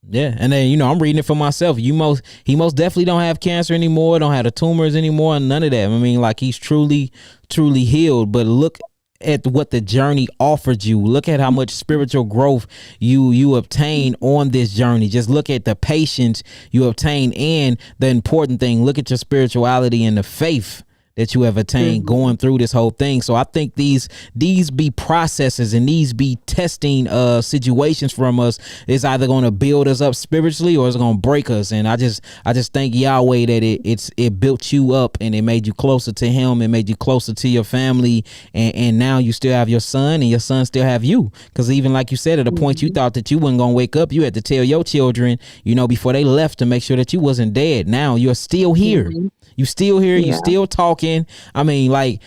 Yeah, and then I'm reading it for myself. He most definitely don't have cancer anymore, don't have the tumors anymore, and none of that. I mean, like, he's truly, truly healed. But look at what the journey offered you. Look at how much spiritual growth you obtain on this journey. Just look at the patience you obtain, and the important thing, look at your spirituality and the faith that you have attained going through this whole thing. So I think these be processes, and these be testing situations from us. It's either going to build us up spiritually, or it's going to break us. And I just thank Yahweh that it built you up, and it made you closer to him, it made you closer to your family, and now you still have your son, and your son still have you. Because even like you said, at a point you thought that you wasn't going to wake up, you had to tell your children, before they left, to make sure that you wasn't dead. Now you're still here. You still here. You still talking. I mean, like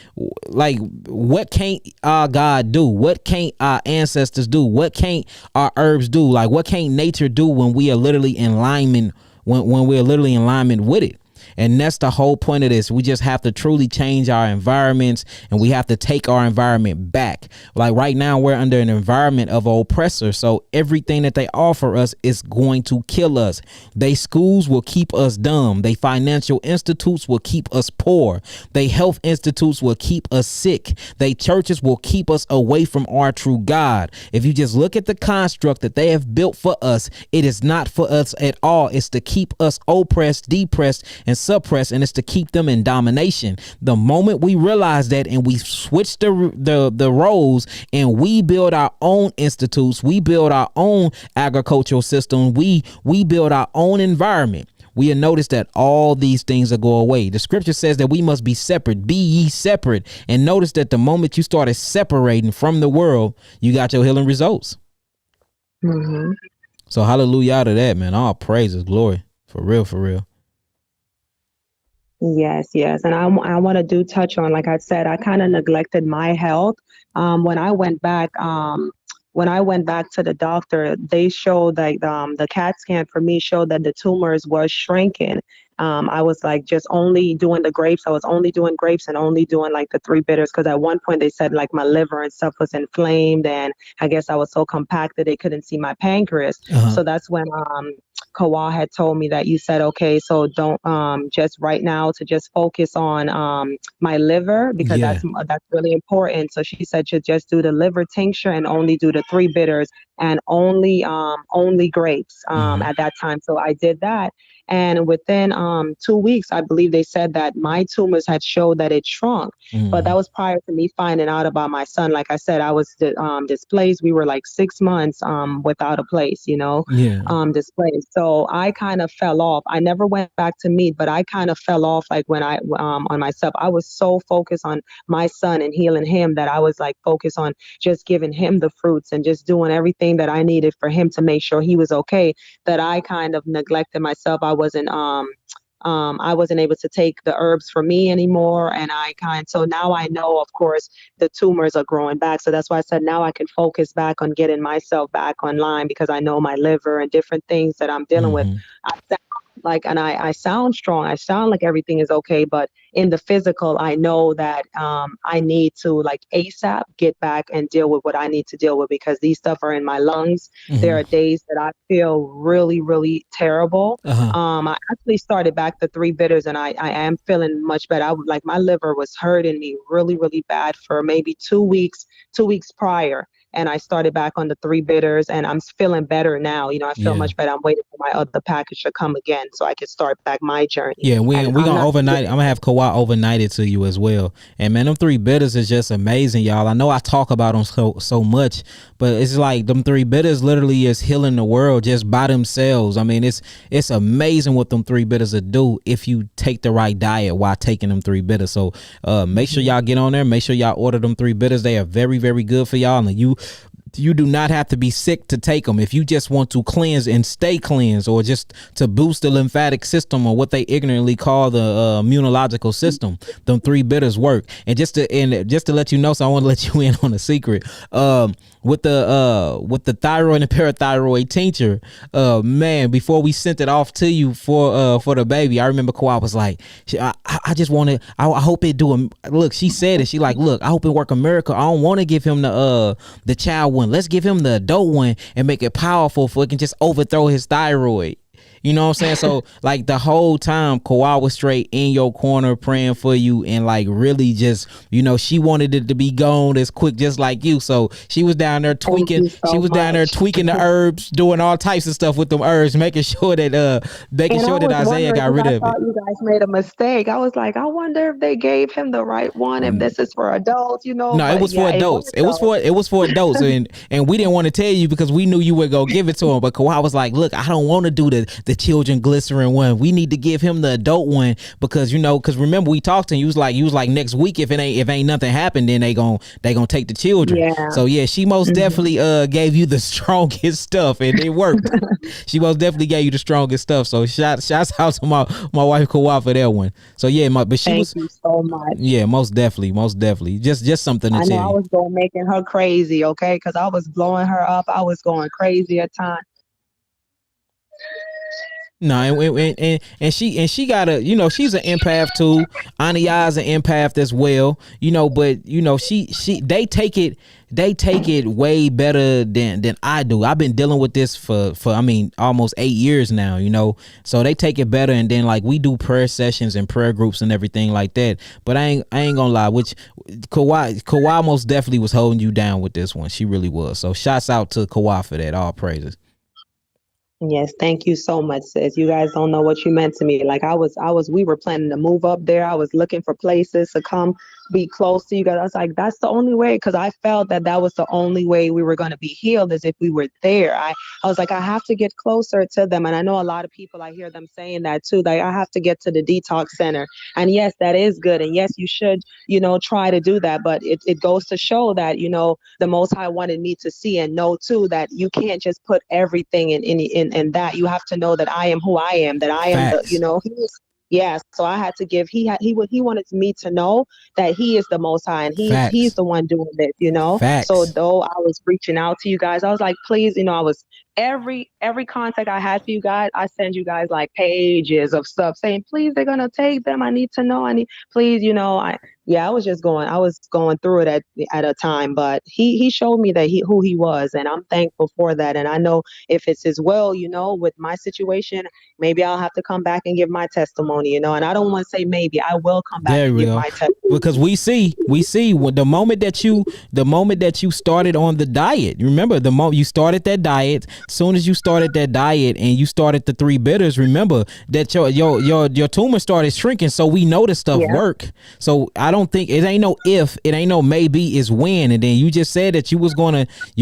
what can't our God do? What can't our ancestors do? What can't our herbs do? Like, what can't nature do when we are literally in alignment, when we're literally in alignment with it? And that's the whole point of this. We just have to truly change our environments, and we have to take our environment back. Like right now, we're under an environment of oppressor. So everything that they offer us is going to kill us. They schools will keep us dumb. They financial institutes will keep us poor. They health institutes will keep us sick. They churches will keep us away from our true God. If you just look at the construct that they have built for us, it is not for us at all. It's to keep us oppressed, depressed, and suppressed, and it's to keep them in domination. The moment we realize that, and we switch the roles, and we build our own institutes, we build our own agricultural system, we build our own environment, we will notice that all these things will go away. The scripture says that we must be separate. Be ye separate. And notice that the moment you started separating from the world, you got your healing results. So hallelujah to that, man. All praises, glory. For real, for real. Yes. And I want to touch on, like I said, I kind of neglected my health. When I went back, to the doctor, they showed like the CAT scan for me showed that the tumors was shrinking. I was like just only doing the grapes. I was only doing grapes and only doing like the 3 bitters, because at one point they said like my liver and stuff was inflamed, and I guess I was so compacted they couldn't see my pancreas. So that's when Kawa had told me that you said, okay, so don't just right now to just focus on my liver, because that's really important. So she said to just do the liver tincture and only do the 3 bitters and only grapes at that time. So I did that. And within 2 weeks, I believe they said that my tumors had showed that it shrunk. But that was prior to me finding out about my son. Like I said, I was displaced. We were like 6 months without a place, displaced. So I kind of fell off. I never went back to meat, but I kind of fell off like when I on myself. I was so focused on my son and healing him that I was like focused on just giving him the fruits and just doing everything that I needed for him to make sure he was okay, that I kind of neglected myself. I wasn't able to take the herbs for me anymore. And so now I know, of course, the tumors are growing back. So that's why I said now I can focus back on getting myself back online, because I know my liver and different things that I'm dealing with. I sound strong. I sound like everything is okay, but in the physical, I know that I need to like ASAP get back and deal with what I need to deal with, because these stuff are in my lungs. There are days that I feel really, really terrible. I actually started back the 3 bitters, and I am feeling much better. My liver was hurting me really, really bad for maybe 2 weeks prior. And I started back on the 3 bitters, and I'm feeling better now. I feel much better. I'm waiting for my other package to come again so I can start back my journey. Yeah, we're gonna overnight. I'm gonna have Kawhi overnight it to you as well. And man, them 3 bitters is just amazing, y'all. I know I talk about them so much, but it's like them 3 bitters literally is healing the world just by themselves. I mean, it's amazing what them 3 bitters will do if you take the right diet while taking them 3 bitters. So make sure y'all get on there. Make sure y'all order them 3 bitters. They are very, very good for y'all. And you do not have to be sick to take them. If you just want to cleanse and stay cleansed, or just to boost the lymphatic system, or what they ignorantly call the immunological system, them 3 bitters work. And just to let you know, so I want to let you in on a secret. With the thyroid and parathyroid tincture, man, before we sent it off to you for the baby, I remember Kawhi was like, I just want to, I hope it do look, she said it, she like, look, I hope it work a miracle. I don't want to give him the child one. Let's give him the adult one and make it powerful so it can just overthrow his thyroid. You know what I'm saying? So like the whole time Kawhi was straight in your corner praying for you, and like really just, you know, she wanted it to be gone as quick just like you. So she was down there tweaking. She was down there tweaking the herbs, doing all types of stuff with them herbs, making sure that Isaiah got rid of it. I thought you guys made a mistake. I was like, I wonder if they gave him the right one, if this is for adults, you know. No, it was for adults. It was for adults, and we didn't want to tell you because we knew you would go give it to him. But Kawhi was like, look, I don't want to do the children glycerin one. We need to give him the adult one because, you know, because remember we talked to him. You was like next week if ain't nothing happened, then they gonna take the children. Yeah. So yeah, she most definitely gave you the strongest stuff, and it worked. She most definitely gave you the strongest stuff. So shouts out to my wife Kawhi for that one. So yeah, Thank you so much. Yeah, most definitely. Just something to tell you. I was making her crazy, okay, because I was blowing her up. I was going crazy at times. No, and she got a, you know, she's an empath too. Aniya's an empath as well, you know, but you know, they take it way better than I do. I've been dealing with this for I mean almost 8 years now, you know. So they take it better, and then like we do prayer sessions and prayer groups and everything like that. But I ain't gonna lie, which Kawhi most definitely was holding you down with this one. She really was. So shouts out to Kawhi for that. All praises. Yes, thank you so much, sis. You guys don't know what you meant to me. Like we were planning to move up there. I was looking for places to come be close to you guys. I was like, that's the only way, because I felt that was the only way we were going to be healed, is if we were there. I was like, I have to get closer to them. And I know a lot of people, I hear them saying that too, like I have to get to the detox center. And yes, that is good. And yes, you should, you know, try to do that. But it goes to show that, you know, the Most High wanted me to see and know too, that you can't just put everything in that. You have to know that I am who I am, that I am the, you know, yeah, so I had to give. He wanted me to know that he is the Most High, and he's the one doing this, you know. Facts. So though I was reaching out to you guys, I was like, please, you know, I was every contact I had for you guys, I send you guys like pages of stuff saying, please, they're gonna take them. I need to know. Please, you know, I was going through it at a time, but he showed me that who he was, and I'm thankful for that. And I know if it's his will, you know, with my situation, maybe I'll have to come back and give my testimony, you know. And I don't want to say maybe, I will come back and give my testimony, because we see when the moment that you started on the diet, you remember the moment you started that diet, soon as you started that diet and you started the 3 bitters, remember that your tumor started shrinking. So we know the stuff work. So I don't think it ain't no if, it ain't no maybe, it's when. And then you just said that you're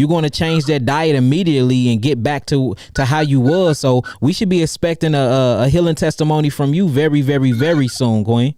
gonna change that diet immediately and get back to how you was. So we should be expecting a healing testimony from you very, very, very soon, Queen.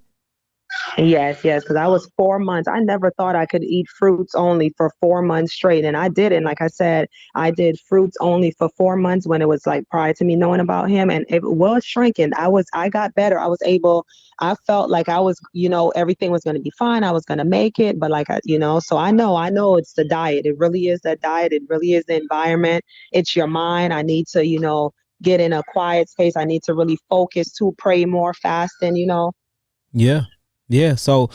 Yes, because I was 4 months. I never thought I could eat fruits only for 4 months straight. And I did it. Like I said, I did fruits only for 4 months when it was like prior to me knowing about him. And it was shrinking. I got better. I felt like I was, you know, everything was going to be fine. I was going to make it. But like, you know, so I know it's the diet. It really is that diet. It really is the environment. It's your mind. I need to, you know, get in a quiet space. I need to really focus, to pray more, fasting, you know. Yeah. So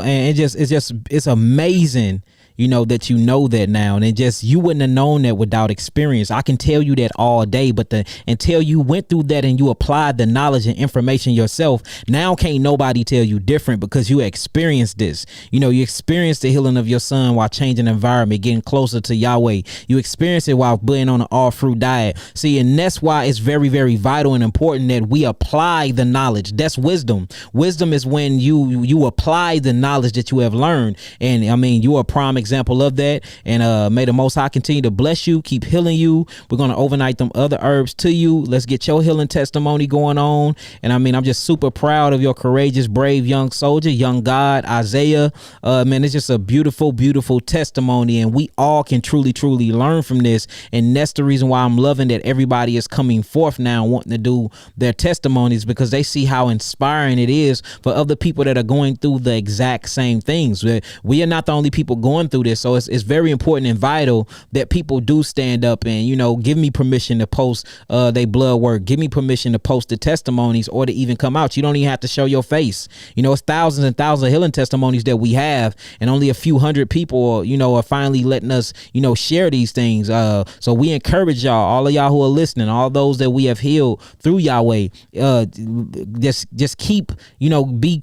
and it's amazing, you know, that you know that now, and you wouldn't have known that without experience. I can tell you that all day, but until you went through that and you applied the knowledge and information yourself, now can't nobody tell you different, because you experienced this. You know, you experienced the healing of your son while changing the environment, getting closer to Yahweh. You experienced it while being on an all fruit diet. See, and that's why it's very, very vital and important that we apply the knowledge. That's wisdom. Wisdom is when you apply the knowledge that you have learned. And I mean, you are a prime example of that. And may the Most High continue to bless you, keep healing you. We're going to overnight them other herbs to you. Let's get your healing testimony going on. And I mean, I'm just super proud of your courageous, brave young soldier, young God, Isaiah. Man, it's just a beautiful, beautiful testimony. And we all can truly, truly learn from this. And that's the reason why I'm loving that everybody is coming forth now wanting to do their testimonies, because they see how inspiring it is for other people that are going through the exact same things. We are not the only people going through this. So it's very important and vital that people do stand up and, you know, give me permission to post their blood work, give me permission to post the testimonies or to even come out. You don't even have to show your face. You know, it's thousands and thousands of healing testimonies that we have, and only a few hundred people, you know, are finally letting us, you know, share these things. So we encourage y'all, all of y'all who are listening, all those that we have healed through Yahweh, just keep, you know, be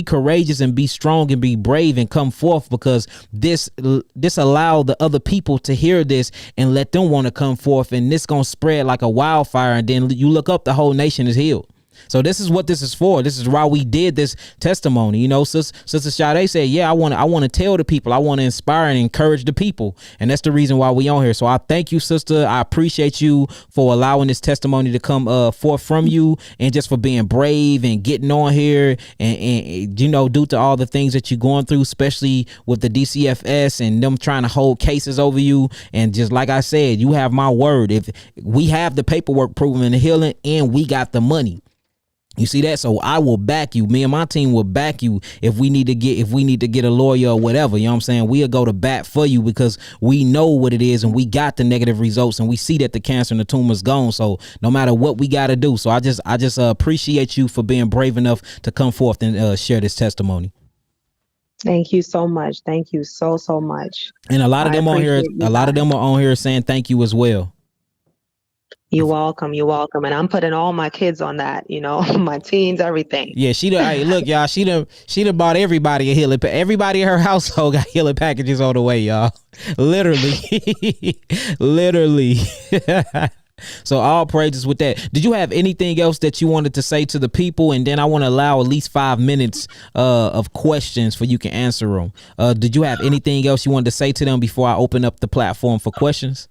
courageous and be strong and be brave and come forth, because this allow the other people to hear this and let them want to come forth, and this gonna spread like a wildfire, and then you look up, the whole nation is healed. So this is what this is for. This is why we did this testimony. You know, Sister Sade said, yeah, I want to tell the people, I want to inspire and encourage the people. And that's the reason why we on here. So I thank you, sister. I appreciate you for allowing this testimony to come forth from you, and just for being brave and getting on here and you know, due to all the things that you're going through, especially with the DCFS and them trying to hold cases over you. And just like I said, you have my word. If we have the paperwork proving the healing and we got the money, you see that? So I will back you. Me and my team will back you if we need to get a lawyer or whatever. You know what I'm saying? We'll go to bat for you, because we know what it is and we got the negative results, and we see that the cancer and the tumor's gone. So no matter what we got to do. So I just appreciate you for being brave enough to come forth and share this testimony. Thank you so much. Thank you so much. And a lot of them on here, are on here saying thank you as well. You're welcome. You're welcome. And I'm putting all my kids on that, you know, my teens, everything. Yeah, hey, look, y'all, she done bought everybody a healing. Everybody in her household got healing packages on the way, y'all. Literally. Literally. So all praises with that. Did you have anything else that you wanted to say to the people? And then I want to allow at least 5 minutes of questions for you can answer them. Did you have anything else you wanted to say to them before I open up the platform for questions?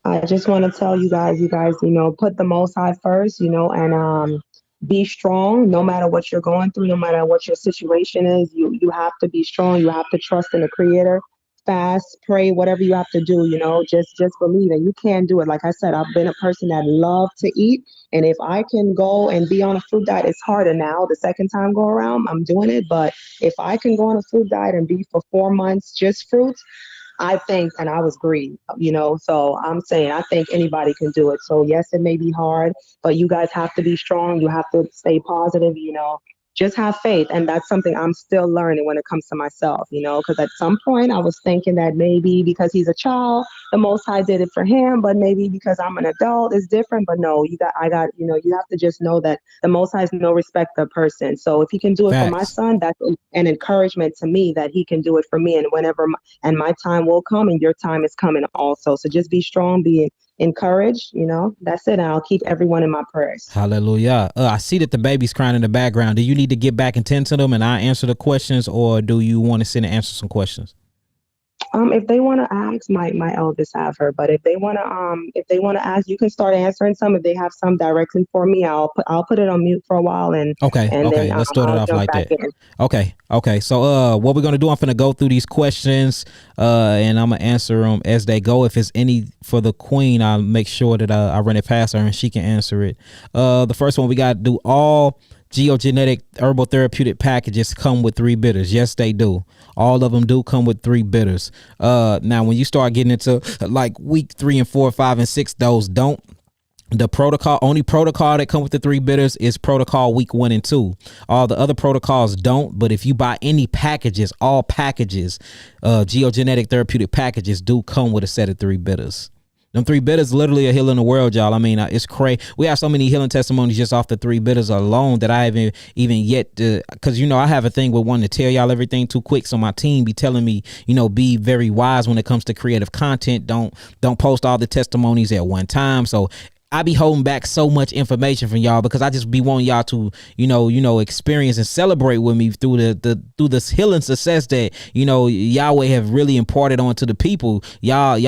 I just want to tell you guys, you know, put the Most High first, you know, and be strong no matter what you're going through, no matter what your situation is. You have to be strong. You have to trust in the Creator. Fast, pray, whatever you have to do, you know, just believe it. You can do it. Like I said, I've been a person that loved to eat. And if I can go and be on a fruit diet, it's harder now. The second time go around, I'm doing it. But if I can go on a fruit diet and be for 4 months just fruits, I think, and I was greedy, you know, so I'm saying I think anybody can do it. So yes, it may be hard, but you guys have to be strong. You have to stay positive, you know, just have faith. And that's something I'm still learning when it comes to myself, you know, because at some point I was thinking that maybe because he's a child, the Most High did it for him, but maybe because I'm an adult it's different. But no, you have to just know that the Most High has no respect of person. So if he can do it for my son, that's an encouragement to me that he can do it for me. And whenever my time will come, and your time is coming also. So just be strong, be encouraged, you know, that's it. And I'll keep everyone in my prayers. Hallelujah. I see that the baby's crying in the background. Do you need to get back and tend to them and I answer the questions, or do you want to sit and answer some questions? If they want to ask, my eldest have her, but if they want to ask, you can start answering some. If they have some directly for me, I'll put it on mute for a while and then, let's start it off like that. Okay. So what we're gonna do, I'm gonna go through these questions and I'm gonna answer them as they go. If it's any for the queen, I'll make sure that I run it past her and she can answer it. The first one, we got to do all geogenetic herbal therapeutic packages come with 3 bitters. Yes, they do. All of them do come with 3 bitters. Now, when you start getting into like week 3 and 4, 5, and 6, those don't. The only protocol that come with the 3 bitters is protocol week 1 and 2. All the other protocols don't. But if you buy any packages, all packages, geogenetic therapeutic packages do come with a set of 3 bitters. Them 3 bitters literally are healing the world, y'all. I mean, it's crazy. We have so many healing testimonies just off the 3 bitters alone that I haven't even yet, because, you know, I have a thing with wanting to tell y'all everything too quick. So my team be telling me, you know, be very wise when it comes to creative content. Don't post all the testimonies at one time. So I be holding back so much information from y'all because I just be wanting y'all to, you know, experience and celebrate with me through this healing success that, you know, Yahweh have really imparted onto the people. Y'all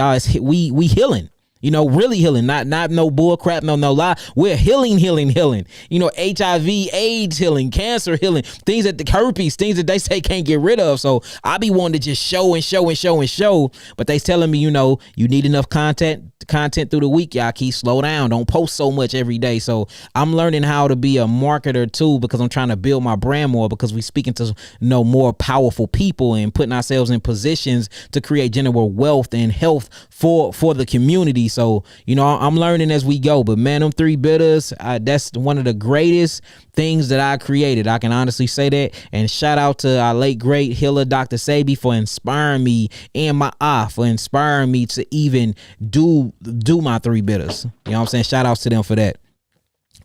we healing. You know, really healing, not no bull crap, no lie. We're healing. You know, HIV, AIDS healing, cancer healing, things that the herpes, things that they say can't get rid of. So I be wanting to just show, but they telling me, you know, you need enough content through the week. Y'all keep slow down. Don't post so much every day. So I'm learning how to be a marketer too, because I'm trying to build my brand more, because we speaking to more powerful people and putting ourselves in positions to create general wealth and health for the community. So, you know, I'm learning as we go, but man, them 3 bitters, that's one of the greatest things that I created. I can honestly say that. And shout out to our late great healer, Dr. Sabi, for inspiring me and my for inspiring me to even do my 3 bitters. You know what I'm saying? Shout outs to them for that.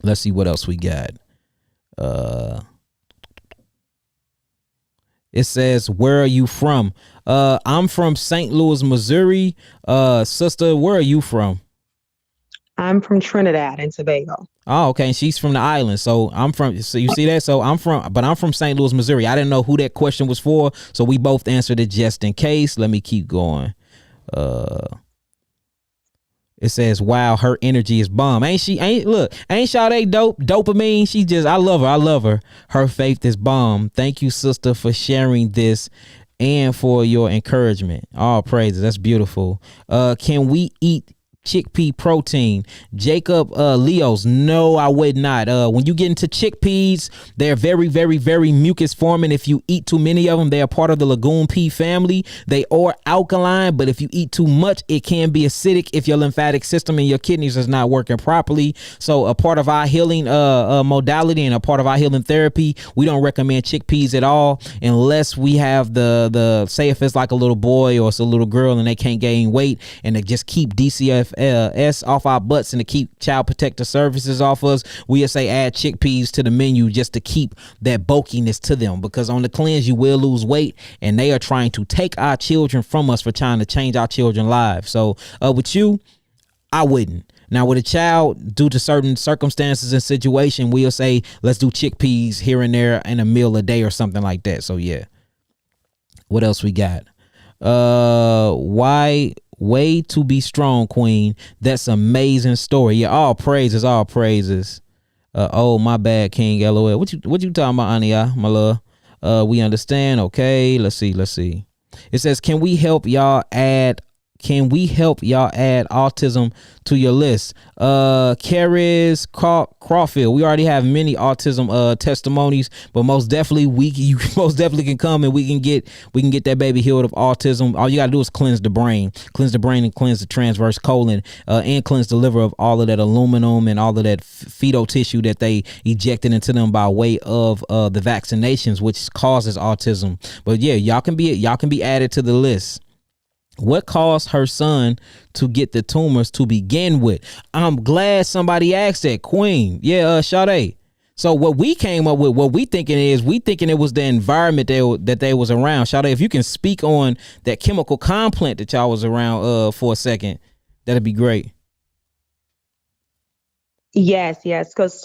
Let's see what else we got. It says, where are you from? I'm from St. Louis, Missouri. Sister, where are you from? I'm from Trinidad and Tobago. Oh, okay. And she's from the island. So you see that? So I'm from St. Louis, Missouri. I didn't know who that question was for. So we both answered it just in case. Let me keep going. It says, wow, her energy is bomb. Ain't Sade dope? Dopamine. I love her. Her faith is bomb. Thank you, sister, for sharing this and for your encouragement. All praises. That's beautiful. Can we eat chickpea protein? Jacob Leos, no, I would not. When you get into chickpeas, they're very, very, very mucus forming. If you eat too many of them, they are part of the legume pea family. They are alkaline, but if you eat too much, it can be acidic if your lymphatic system and your kidneys is not working properly. So a part of our healing modality and a part of our healing therapy, we don't recommend chickpeas at all unless we have the say if it's like a little boy or it's a little girl and they can't gain weight and they just keep DCFS off our butts and to keep child protective services off us. We say add chickpeas to the menu just to keep that bulkiness to them, because on the cleanse you will lose weight, and they are trying to take our children from us for trying to change our children's lives. So with you, I wouldn't. Now with a child, due to certain circumstances and situation, we'll say let's do chickpeas here and there in a meal a day or something like that. So yeah. What else we got? Why way to be strong, queen. That's amazing story. Yeah, all praises. Oh, my bad, King. LOL. What you talking about, Ania, my love? We understand. Okay, let's see. It says, can we help y'all add autism to your list? Karis Crawfield, we already have many autism testimonies, but most definitely you most definitely can come and we can get that baby healed of autism. All you gotta do is cleanse the brain and cleanse the transverse colon, and cleanse the liver of all of that aluminum and all of that fetal tissue that they ejected into them by way of the vaccinations, which causes autism. But yeah, y'all can be added to the list. What caused her son to get the tumors to begin with? I'm glad somebody asked that, Queen. Yeah, Sade. So what we came up with, what we thinking it was the environment that they was around. Sade, if you can speak on that chemical complex that y'all was around for a second, that'd be great. Yes. Because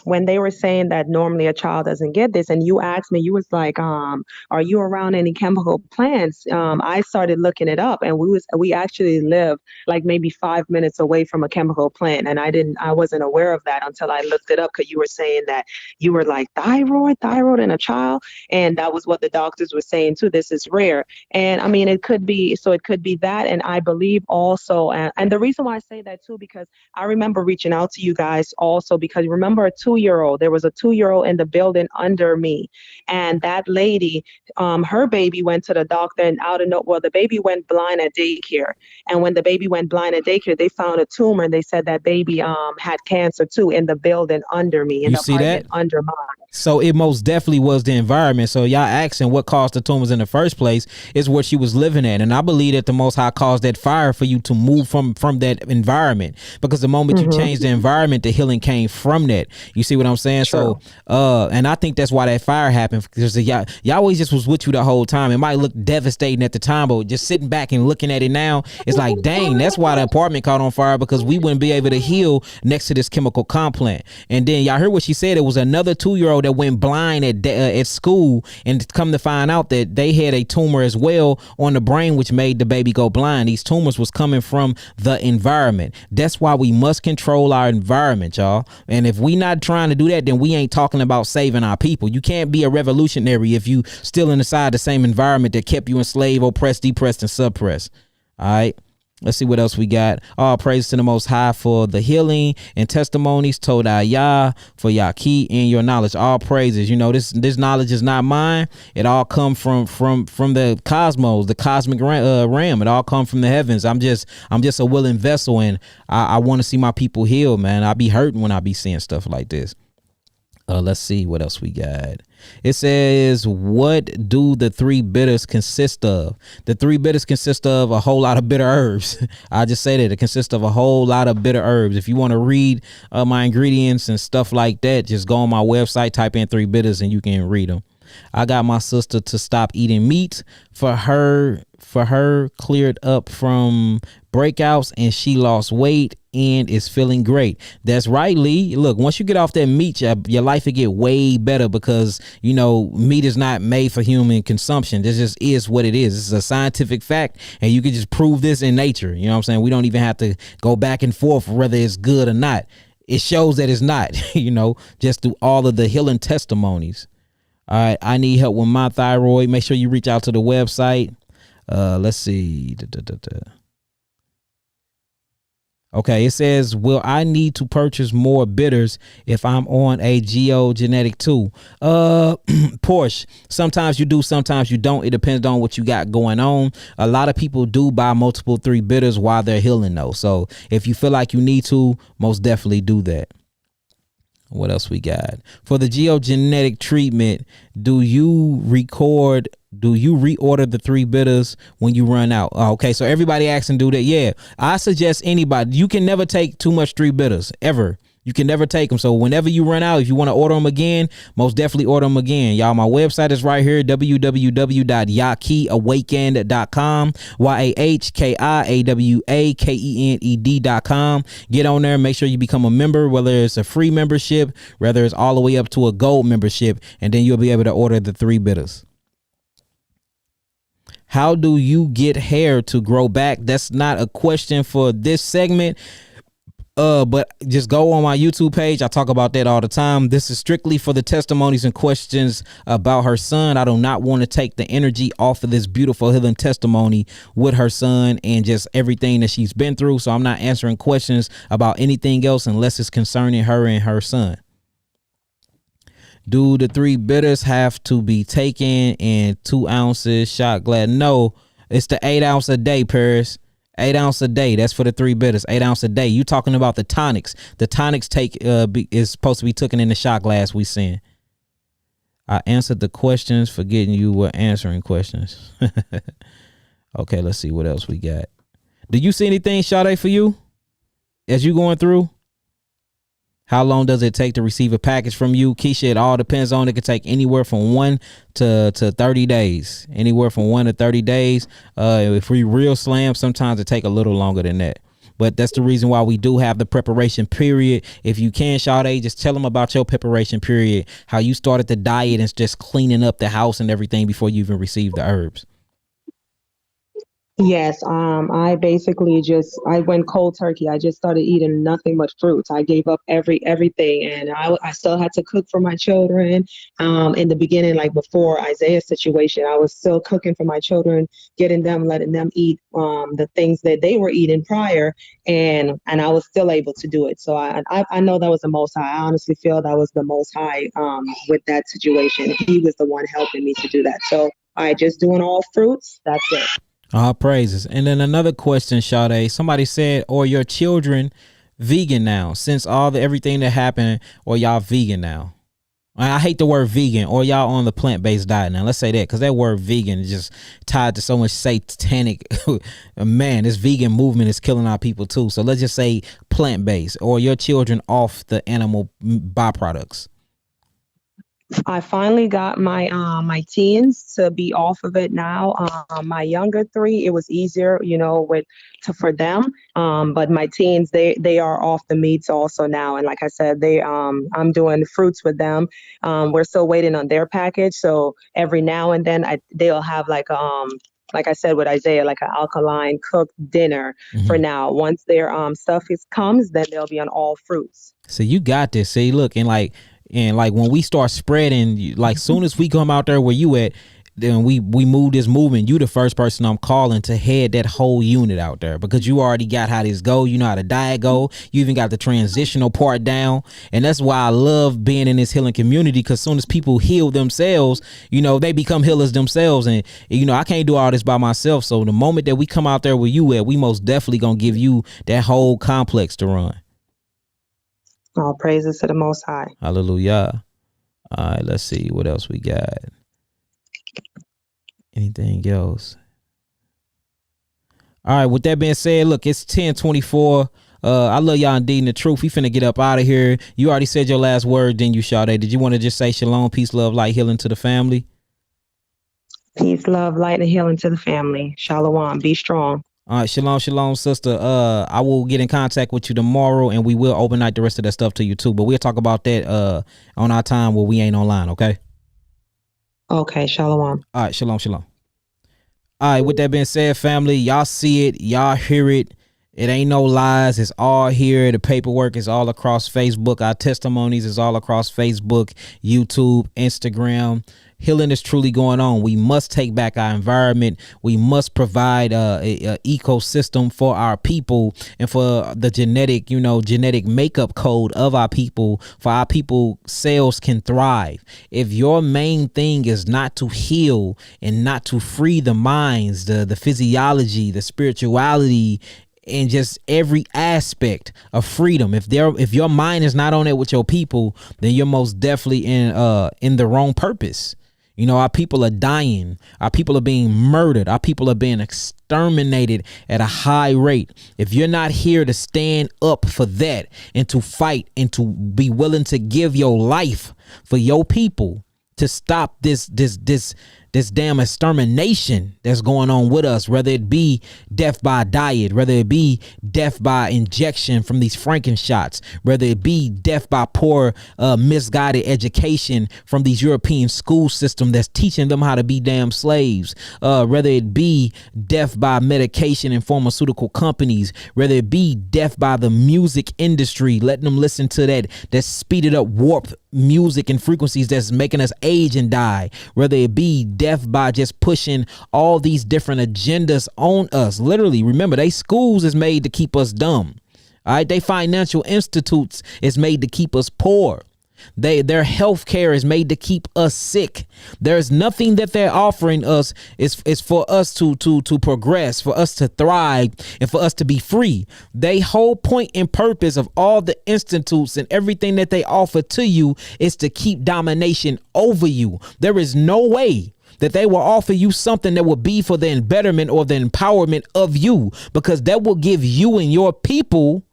when they were saying that normally a child doesn't get this, and you asked me, you was like, are you around any chemical plants? I started looking it up, and we actually live like maybe 5 minutes away from a chemical plant, and I wasn't aware of that until I looked it up, because you were saying that you were like thyroid in a child, and that was what the doctors were saying too. This is rare, and I mean it could be that, and I believe also, and the reason why I say that too, because I remember reaching out to you guys also, because remember there was a 2-year-old in the building under me, and that lady, her baby went to the doctor, and the baby went blind at daycare, and when the baby went blind at daycare, they found a tumor, and they said that baby had cancer too in the building under me, in you the see apartment that under mine. So it most definitely was the environment. So y'all asking what caused the tumors in the first place is where she was living at. And I believe that the Most High caused that fire for you to move from that environment, because the moment you change the environment, the healing came from that. You see what I'm saying? True. So, and I think that's why that fire happened, because y'all always just was with you the whole time. It might look devastating at the time, but just sitting back and looking at it now, it's like, dang, that's why the apartment caught on fire, because we wouldn't be able to heal next to this chemical complex. And then y'all heard what she said. It was another 2-year-old that went blind at school, and come to find out that they had a tumor as well on the brain, which made the baby go blind. These tumors was coming from the environment. That's why we must control our environment, y'all. And if we not trying to do that, then we ain't talking about saving our people. You can't be a revolutionary if you still inside the same environment that kept you enslaved, oppressed, depressed, and suppressed. All right. Let's see what else we got. All praise to the Most High for the healing and testimonies. Todai Yah for Yaki and your knowledge. All praises. You know, this knowledge is not mine. It all come from the cosmos, the cosmic realm. It all come from the heavens. I'm just a willing vessel, and I want to see my people heal, man. I be hurting when I be seeing stuff like this. Let's see what else we got. It says, what do the three bitters consist of? The three bitters consist of a whole lot of bitter herbs. I just say that it consists of a whole lot of bitter herbs. If you want to read my ingredients and stuff like that, just go on my website, type in three bitters, and you can read them. I got my sister to stop eating meat for her cleared up from breakouts, and she lost weight and is feeling great. That's right, Lee. Look, once you get off that meat, your life will get way better, because, you know, meat is not made for human consumption. This just is what it is. This is a scientific fact, and you can just prove this in nature. You know what I'm saying? We don't even have to go back and forth whether it's good or not. It shows that it's not, you know, just through all of the healing testimonies. All right, I need help with my thyroid. Make sure you reach out to the website. Let's see. Okay, it says, will I need to purchase more bitters if I'm on a geogenetic tool? Porsche, sometimes you do, sometimes you don't. It depends on what you got going on. A lot of people do buy multiple three bitters while they're healing, though. So if you feel like you need to, most definitely do that. What else we got? For the geogenetic treatment, do you reorder the three bitters when you run out? Okay, so everybody asking, do that. Yeah, I suggest anybody. You can never take too much three bitters, ever. You can never take them. So whenever you run out, if you want to order them again, most definitely order them again. Y'all, my website is right here, www.yakiawakened.com, YAHKIAWAKENED.com. Get on there. Make sure you become a member, whether it's a free membership, whether it's all the way up to a gold membership, and then you'll be able to order the three bitters. How do you get hair to grow back? That's not a question for this segment. But just go on my YouTube page. I talk about that all the time. This is strictly for the testimonies and questions about her son. I do not want to take the energy off of this beautiful healing testimony with her son and just everything that she's been through. So I'm not answering questions about anything else unless it's concerning her and her son. Do the three bitters have to be taken in 2 ounces shot glass? No, it's the 8 ounce a day, Paris. 8 ounce a day. That's for the three bitters. 8 ounce a day. You talking about the tonics? The tonics is supposed to be taken in the shot glass. We saying. I answered the questions, forgetting you were answering questions. Okay, let's see what else we got. Did you see anything, Sade, for you as you going through? How long does it take to receive a package from you? Keisha, it all depends on. It could take anywhere from 1 to 30 days. Anywhere from 1 to 30 days. If we real slam, sometimes it take a little longer than that. But that's the reason why we do have the preparation period. If you can, Sade, just tell them about your preparation period, how you started the diet and just cleaning up the house and everything before you even received the herbs. Yes, I basically I went cold turkey. I just started eating nothing but fruits. I gave up everything, and I still had to cook for my children. In the beginning, like before Isaiah's situation, I was still cooking for my children, letting them eat the things that they were eating prior, and I was still able to do it. So I know that was the Most High. I honestly feel that was the Most High with that situation. He was the one helping me to do that. So I just doing all fruits. That's it. All praises. And then another question, Sade. Somebody said, or your children vegan now? Since everything that happened, or y'all vegan now? I hate the word vegan, or y'all on the plant-based diet now. Let's say that, because that word vegan is just tied to so much satanic. Man, this vegan movement is killing our people too. So let's just say plant-based, or your children off the animal byproducts. I finally got my teens to be off of it now. My younger three, it was easier, for them. But my teens, they are off the meats also now. And like I said, I'm doing fruits with them. We're still waiting on their package, so every now and then they'll have like I said with Isaiah, like an alkaline cooked dinner for Mhm. now. Once their stuff comes, then they'll be on all fruits. So you got this. See, look, and like when we start spreading, like soon as we come out there where you at, then we move this movement. You the first person I'm calling to head that whole unit out there, because you already got how this go. You know how the diet go. You even got the transitional part down, and that's why I love being in this healing community. Because soon as people heal themselves, they become healers themselves, and I can't do all this by myself. So the moment that we come out there where you at, we most definitely gonna give you that whole complex to run. All praises to the Most High. Hallelujah. All right, let's see what else we got. Anything else? All right, with that being said, look, it's 10:24. I love y'all indeed in the truth. We finna get up out of here. You already said your last word, didn't you, Sade? Did you want to just say shalom, peace, love, light, healing to the family? Peace, love, light, and healing to the family. Shalom. Be strong. All right, shalom, shalom, sister. I will get in contact with you tomorrow, and we will overnight the rest of that stuff to you too. But we'll talk about that on our time where we ain't online, okay? Okay, shalom. All right, shalom, shalom. All right, with that being said, family, y'all see it, y'all hear it. It ain't no lies. It's all here. The paperwork is all across Facebook. Our testimonies is all across Facebook, YouTube, Instagram. Healing is truly going on. We must take back our environment. We must provide a ecosystem for our people and for the genetic makeup code of our people, for our people cells can thrive. If your main thing is not to heal and not to free the minds, the physiology, the spirituality, and just every aspect of freedom, if your mind is not on it with your people, then you're most definitely in the wrong purpose. Our people are dying. Our people are being murdered. Our people are being exterminated at a high rate. If you're not here to stand up for that and to fight and to be willing to give your life for your people to stop this damn extermination that's going on with us, whether it be death by diet, whether it be death by injection from these Franken shots, whether it be death by poor misguided education from these European school system that's teaching them how to be damn slaves, whether it be death by medication and pharmaceutical companies, whether it be death by the music industry, letting them listen to that speeded up warped music and frequencies that's making us age and die, whether it be death by just pushing all these different agendas on us. Literally, remember, they schools is made to keep us dumb. All right, they financial institutes is made to keep us poor. Their health care is made to keep us sick. There's nothing that they're offering us is for us to progress, for us to thrive, and for us to be free. They whole point and purpose of all the institutes and everything that they offer to you is to keep domination over you. There is no way that they will offer you something that will be for the betterment or the empowerment of you, because that will give you and your people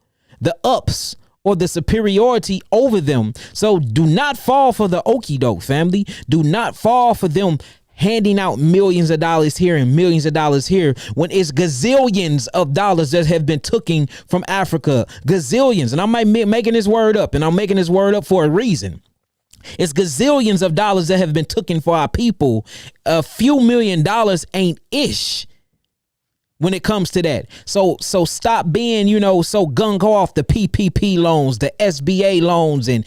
the ups or the superiority over them. So do not fall for the okie doke, family. Do not fall for them handing out millions of dollars here and millions of dollars here when it's gazillions of dollars that have been taken from Africa. Gazillions. And I'm making this word up, and I'm making this word up for a reason. It's gazillions of dollars that have been taken for our people. A few $1 million ain't ish when it comes to that. So stop being, so gung-ho off the PPP loans, the SBA loans, and,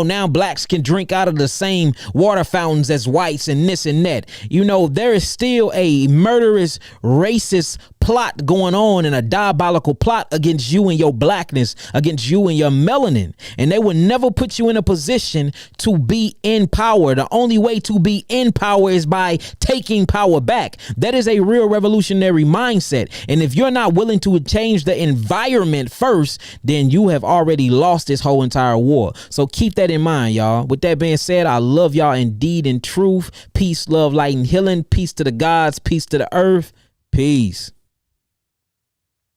now blacks can drink out of the same water fountains as whites and this and that. There is still a murderous, racist plot going on and a diabolical plot against you and your blackness, against you and your melanin. And they will never put you in a position to be in power. The only way to be in power is by taking power back. That is a real revolutionary mindset. And if you're not willing to change the environment first, then you have already lost this whole entire war. So keep that in mind, y'all. With that being said, I love y'all indeed in truth. Peace, love, light, and healing. Peace to the gods. Peace to the earth. Peace.